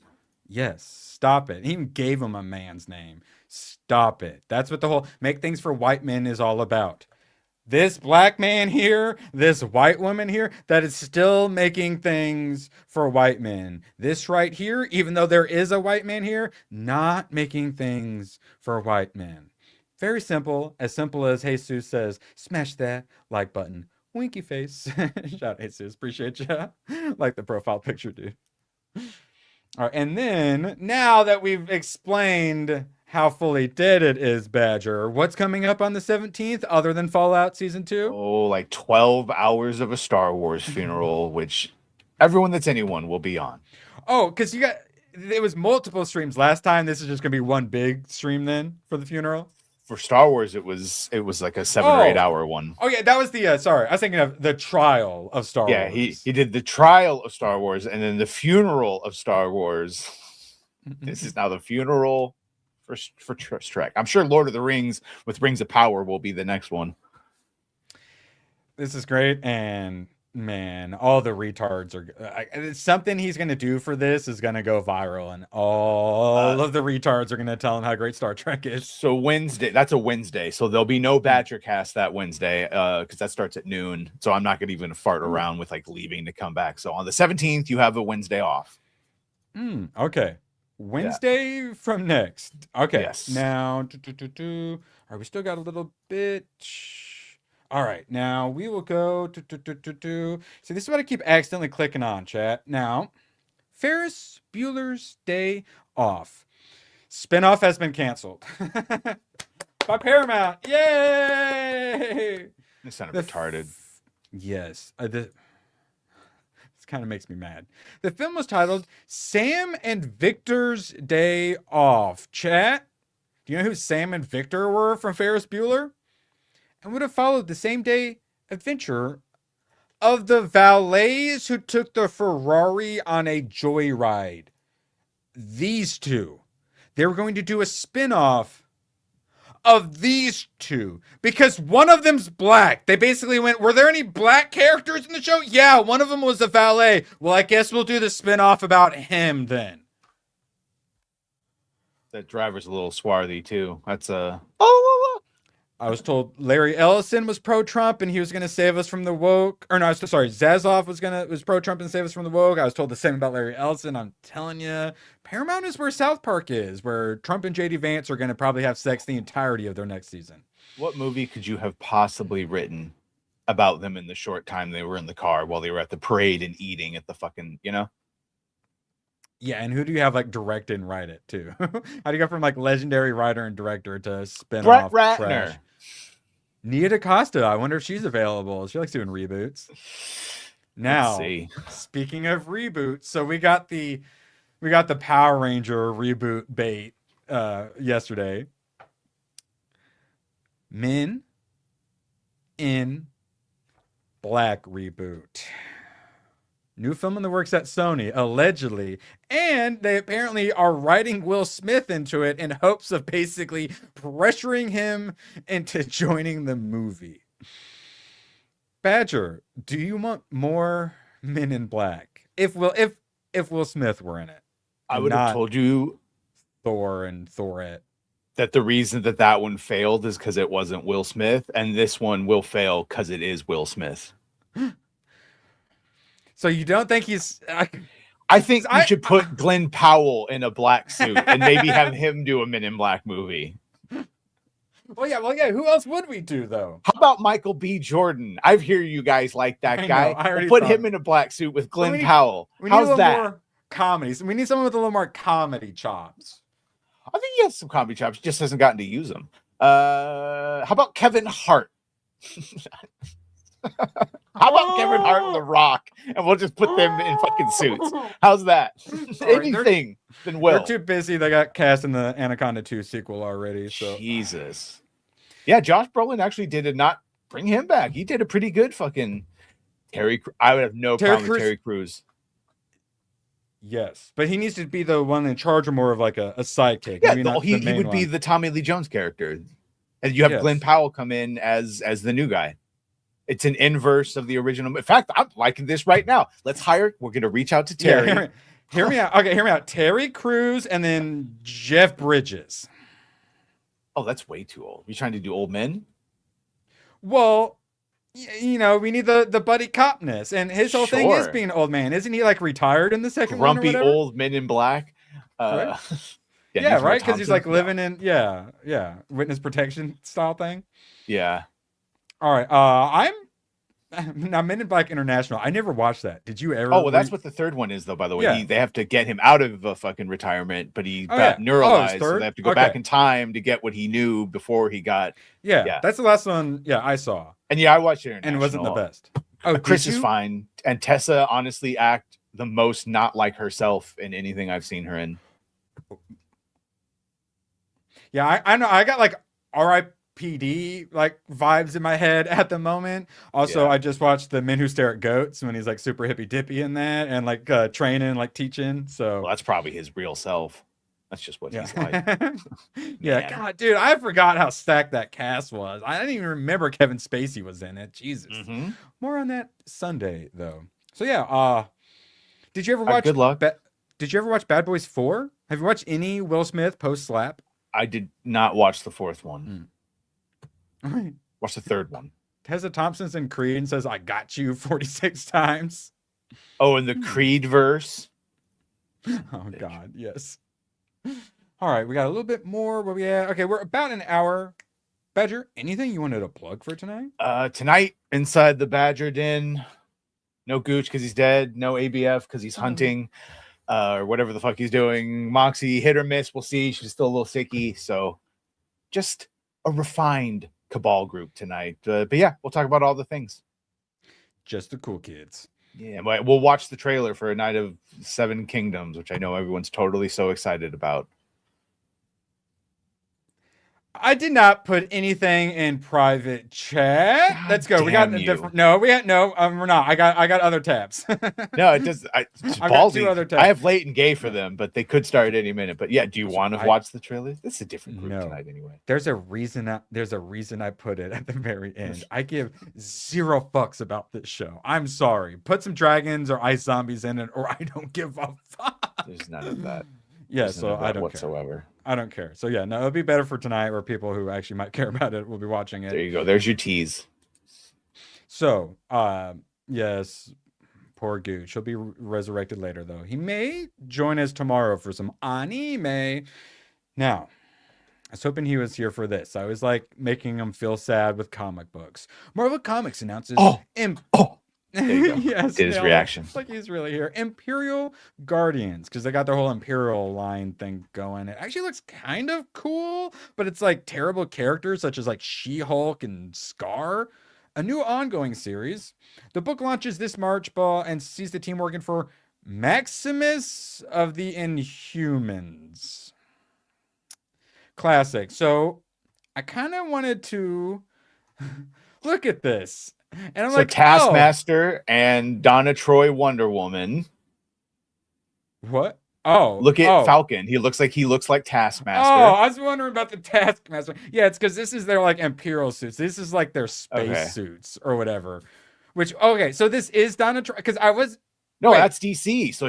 Yes, stop it. He even gave him a man's name. Stop it. That's what the whole make things for white men is all about. This black man here, this white woman here, that is still making things for white men. This right here, even though there is a white man here, not making things for white men. Very simple as Jesus says, smash that like button. Winky face. Shout out, Jesus. Appreciate you. Like the profile picture, dude. All right. And then now that we've explained how fully dead it is, Badger, what's coming up on the 17th other than Fallout Season 2? Oh, like 12 hours of a Star Wars funeral, which everyone that's anyone will be on. Oh, because it was multiple streams last time. This is just going to be one big stream then for the funeral? For Star Wars, it was like a 7 or 8 hour one. Oh yeah, that was the sorry. I was thinking of the trial of Star Wars. Yeah, he did the trial of Star Wars and then the funeral of Star Wars. This is now the funeral for Trek. I'm sure Lord of the Rings with Rings of Power will be the next one. This is great, and man, all the retards are something he's going to do for this is going to go viral, and all of the retards are going to tell him how great Star Trek is. So Wednesday, that's a Wednesday, so there'll be no Badger cast that Wednesday because that starts at noon. So I'm not going to even fart around with like leaving to come back. So on the 17th, you have a Wednesday off. Okay. Wednesday from next. Okay. Yes. Now, all right, we still got a little bit. All right, now we will go to. See, this is what I keep accidentally clicking on, chat. Now, Ferris Bueller's Day Off. Spinoff has been canceled by Paramount. Yay! This sounded retarded. Yes. This kind of makes me mad. The film was titled Sam and Victor's Day Off. Chat, do you know who Sam and Victor were from Ferris Bueller? And would have followed the same day adventure of the valets who took the Ferrari on a joyride. These two. They were going to do a spin-off of these two because one of them's black. They basically went, were there any black characters in the show? Yeah, one of them was a valet. Well, I guess we'll do the spin-off about him then. That driver's a little swarthy too. That's I was told Larry Ellison was pro-Trump and he was going to save us from the woke. Or no, sorry, Zazoff was pro-Trump and save us from the woke. I was told the same about Larry Ellison. I'm telling you, Paramount is where South Park is, where Trump and JD Vance are going to probably have sex the entirety of their next season. What movie could you have possibly written about them in the short time they were in the car while they were at the parade and eating at the fucking, you know? Yeah, and who do you have like direct and write it too? How do you go from like legendary writer and director to spin Brett off Ratner. trash? Nia DaCosta. I wonder if she's available. She likes doing reboots. Now, speaking of reboots, so we got the Power Ranger reboot bait yesterday. Men in Black reboot. New film in the works at Sony, allegedly. And they apparently are writing Will Smith into it in hopes of basically pressuring him into joining the movie. Badger, do you want more Men in Black? If Will Smith were in it. I would have told you Thor and Thorette. That the reason that one failed is because it wasn't Will Smith, and this one will fail because it is Will Smith. So you don't think he's... I think you should put Glenn Powell in a black suit and maybe have him do a Men in Black movie. Well, yeah. Who else would we do, though? How about Michael B. Jordan? I hear you guys like that guy. We'll put him in a black suit with Glenn Powell. How's that? More comedies. We need someone with a little more comedy chops. I think he has some comedy chops. Just hasn't gotten to use them. How about Kevin Hart? How about Kevin Hart and The Rock? And we'll just put them in fucking suits. How's that? Anything than Will. They're too busy. They got cast in the Anaconda 2 sequel already. So Jesus. Yeah, Josh Brolin actually did not bring him back. He did a pretty good fucking Terry. I would have no problem with Terry Crews. Yes, but he needs to be the one in charge, or more of like a sidekick. Yeah, he would be the Tommy Lee Jones character, and you have Glenn Powell come in as the new guy. It's an inverse of the original. In fact, I'm liking this right now. We're going to reach out to Terry. Yeah, hear me out. Okay, hear me out. Terry Crews and then Jeff Bridges. Oh, that's way too old. You trying to do old men? Well, you know, we need the buddy copness, and his whole thing is being an old man. Isn't he like retired in the second one? Grumpy old Men in Black. Right? Yeah, right. Because he's like living in witness protection style thing. Yeah. All right. I'm Men in Black International. I never watched that. Did you ever? Oh, well, that's what the third one is, though. By the way, they have to get him out of a fucking retirement, but he got neuralized, so they have to go back in time to get what he knew before he got. Yeah, that's the last one. Yeah, I saw. And I watched it, and it wasn't the best. Oh, Chris is fine, and Tessa honestly act the most not like herself in anything I've seen her in. Yeah, I know. I got like R.I.P.D. like vibes in my head at the moment. Also, I just watched The Men Who Stare at Goats when he's like super hippy dippy in that, and like training, like teaching. So that's probably his real self. That's just what he's like. Yeah, God, dude, I forgot how stacked that cast was. I didn't even remember Kevin Spacey was in it. Jesus. Mm-hmm. More on that Sunday though. So yeah, did you ever watch? Good luck. Did you ever watch Bad Boys 4? Have you watched any Will Smith post slap? I did not watch the fourth one. Watch the third one. Tessa Thompson's in Creed and says, "I got you" 46 times. Oh, in the Creed verse. Oh God, yes. All right, we got a little bit more. Where we at? Okay, we're about an hour. Badger, anything you wanted to plug for tonight? Tonight inside the Badger Den. No Gooch because he's dead. No ABF because he's hunting. Or whatever the fuck he's doing. Moxie, hit or miss. We'll see. She's still a little sicky. So just a refined Cabal group tonight. But yeah, we'll talk about all the things. Just the cool kids. Yeah, we'll watch the trailer for A Night of Seven Kingdoms, which I know everyone's totally so excited about. I did not put anything in private chat. Let's go. We got a different. No, we're not. I got other tabs. No, it does. I've got two other tabs. I have late and gay for them, but they could start at any minute. But yeah, do you want to watch the trailer? It's a different group tonight, anyway. There's a reason. I put it at the very end. I give zero fucks about this show. I'm sorry. Put some dragons or ice zombies in it, or I don't give a fuck. There's none of that. Yeah, so I don't whatsoever. I don't care. So yeah, no, it'll be better for tonight, where people who actually might care about it will be watching it. There you go. There's your tease. So, yes, poor Gooch. He'll be resurrected later, though. He may join us tomorrow for some anime. Now, I was hoping he was here for this. I was like making him feel sad with comic books. Marvel Comics announces There you go. yes, Did his nailed it. reaction. It's like he's really here. Imperial Guardians, because they got their whole Imperial line thing going. It actually looks kind of cool, but it's like terrible characters such as like She-Hulk and Scar. A new ongoing series. The book launches this March, and sees the team working for Maximus of the Inhumans. Classic. So I kind of wanted to look at this. And I'm So like, Taskmaster and Donna Troy Wonder Woman. what? Oh, Look at Falcon. He looks like Taskmaster. Oh, I was wondering about the Taskmaster. Yeah, it's because this is their like Imperial suits. This is like their space suits or whatever. Which so this is Donna Troy, because I was that's DC. So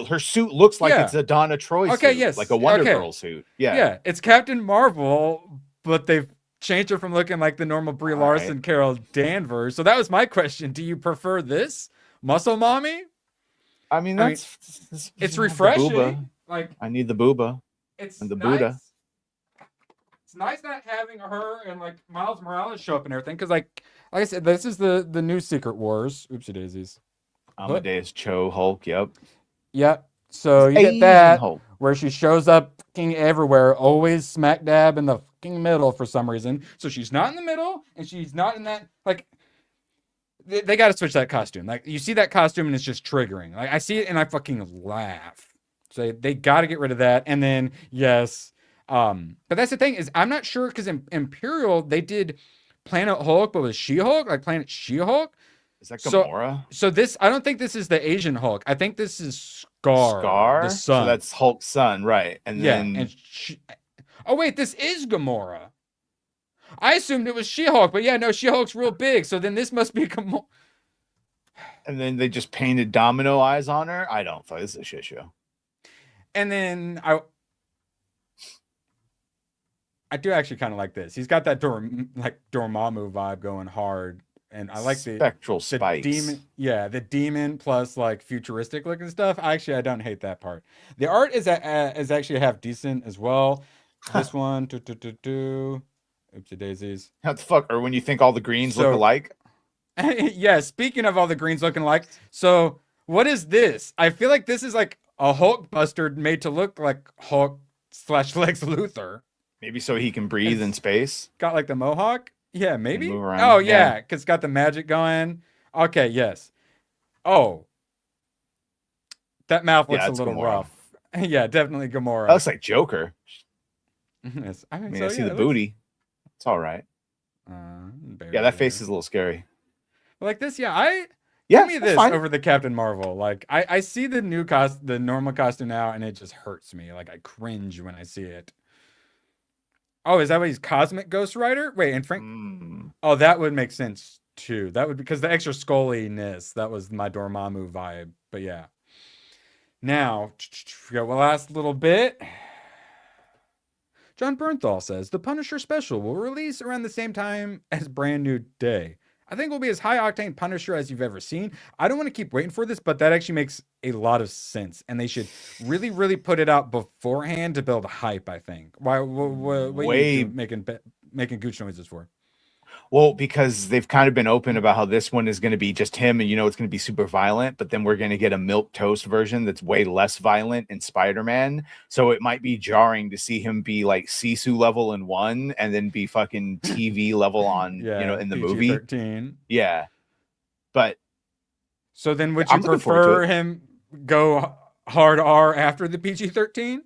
her suit looks like it's a Donna Troy suit, yes, like a Wonder Girl suit. Yeah, it's Captain Marvel, but they've changed her from looking like the normal Brie Larson, Carol Danvers. So that was my question. Do you prefer this Muscle Mommy? I mean, it's refreshing. Like, I need the booba. It's and the nice. Buddha. It's nice not having her and like Miles Morales show up and everything, because like I said, this is the new Secret Wars. Oopsie daisies. Amadeus Cho Hulk. Yep. So you get that Hulk. where she shows up fucking everywhere, always smack dab in the fucking middle for some reason. So she's not in the middle, and she's not in that like. They got to switch that costume. Like, you see that costume and it's just triggering. Like, I see it and I fucking laugh. So they got to get rid of that. And then yes, but that's the thing, is I'm not sure, because in Imperial they did Planet Hulk, but with She-Hulk, like Planet She-Hulk. Is that Gamora? So this, I don't think this is the Asian Hulk. I think this is Scar, the son. So that's Hulk's son, right? And then oh wait, this is Gamora. I assumed it was She-Hulk, but yeah, no, She-Hulk's real big. So then this must be Gamora. And then they just painted domino eyes on her. I don't thought this is a shit show. And then I do actually kind of like this. He's got that Dormammu vibe going hard, and I like the spectral spikes. The demon plus like futuristic looking stuff. I don't hate that part. The art is actually half decent as well. This one, oopsie daisies. What the fuck? Or when you think all the greens look alike? Yeah, speaking of all the greens looking alike. So what is this? I feel like this is like a Hulk buster made to look like Hulk / Lex Luthor. Maybe so he can breathe in space. Got like the mohawk? Yeah, maybe. Move around. Oh yeah, because it's got the magic going. Okay, yes. Oh. That mouth looks a little rough. Yeah, definitely Gamora. That looks like Joker. Yes. I see the booty. It's all right. That face is a little scary. Like this, give me this over the Captain Marvel. Like I see the the normal costume now, and it just hurts me. Like I cringe when I see it. Oh, is that what he's Cosmic Ghost Rider? Wait, and Frank. Oh, that would make sense too. That would, because the extra sculliness. That was my Dormammu vibe. But yeah. Now, we got the last little bit. John Bernthal says the Punisher special will release around the same time as Brand New Day. I think it will be as high octane Punisher as you've ever seen. I don't want to keep waiting for this, but that actually makes a lot of sense, and they should really, really put it out beforehand to build hype. I think. Why? What are you making gooch noises for? Well, because they've kind of been open about how this one is going to be just him, and it's going to be super violent, but then we're going to get a milquetoast version that's way less violent in Spider-Man. So it might be jarring to see him be like Sisu level in one, and then be fucking TV level on, in the movie. PG-13. Yeah. But so then would you prefer him go hard R after the PG-13?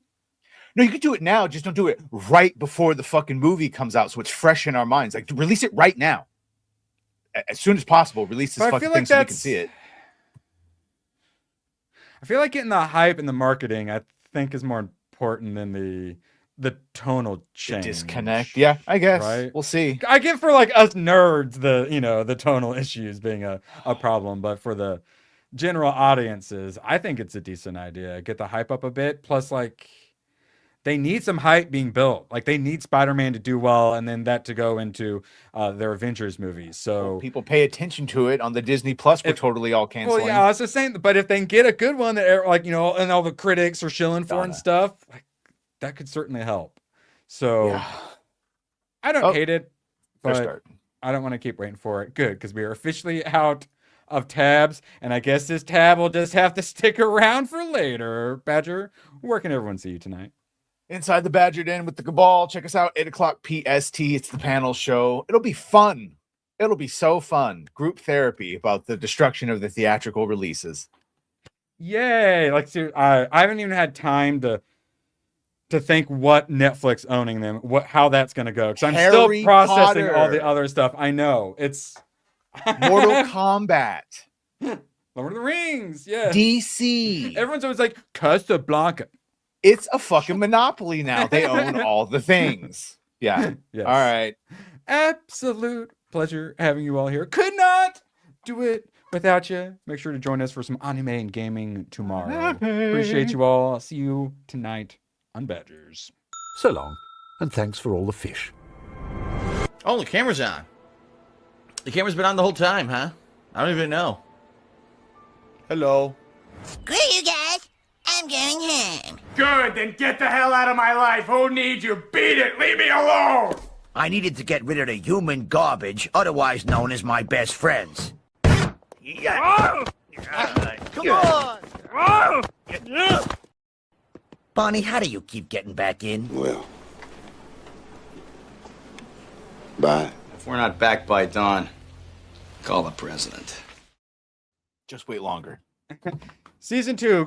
No, you could do it now. Just don't do it right before the fucking movie comes out, so it's fresh in our minds. Like, release it right now, as soon as possible. Release this fucking thing so we can see it. I feel like getting the hype and the marketing, I think, is more important than the tonal change. The disconnect. Yeah, I guess. Right? We'll see. I get for like us nerds the tonal issues being a problem, but for the general audiences, I think it's a decent idea. Get the hype up a bit. Plus, like, they need some hype being built. Like they need Spider-Man to do well, and then that to go into their Avengers movies. So People pay attention to it on the Disney Plus. We're totally all canceling. well, yeah, I was just saying, but if they can get a good one that like and all the critics are shilling for and stuff, like, that could certainly help. So I don't hate it, but I don't want to keep waiting for it. Good, because we are officially out of tabs, and I guess this tab will just have to stick around for later. Badger, where can everyone see you tonight? Inside the Badger Den with the Cabal. Check us out, 8 o'clock PST. It's the panel show. It'll be fun. It'll be so fun. Group therapy about the destruction of the theatrical releases. Yay! Like, I haven't even had time to think what Netflix owning them, how that's going to go. Because I'm still processing all the other stuff. I know. It's Mortal Kombat. Lord of the Rings. Yeah. DC. Everyone's always like, Casablanca. It's a fucking monopoly now. They own all the things. Yeah. Yes. All right. Absolute pleasure having you all here. Could not do it without you. Make sure to join us for some anime and gaming tomorrow. Appreciate you all. I'll see you tonight on Badgers. So long, and thanks for all the fish. Oh, the camera's on. The camera's been on the whole time, huh? I don't even know. Hello. Screw you guys. I'm going home. Good, then get the hell out of my life. Who needs you? Beat it. Leave me alone. I needed to get rid of the human garbage, otherwise known as my best friends. Oh! Come on! Bonnie, how do you keep getting back in? Well, bye. If we're not back by dawn, call the president. Just wait longer. Season 2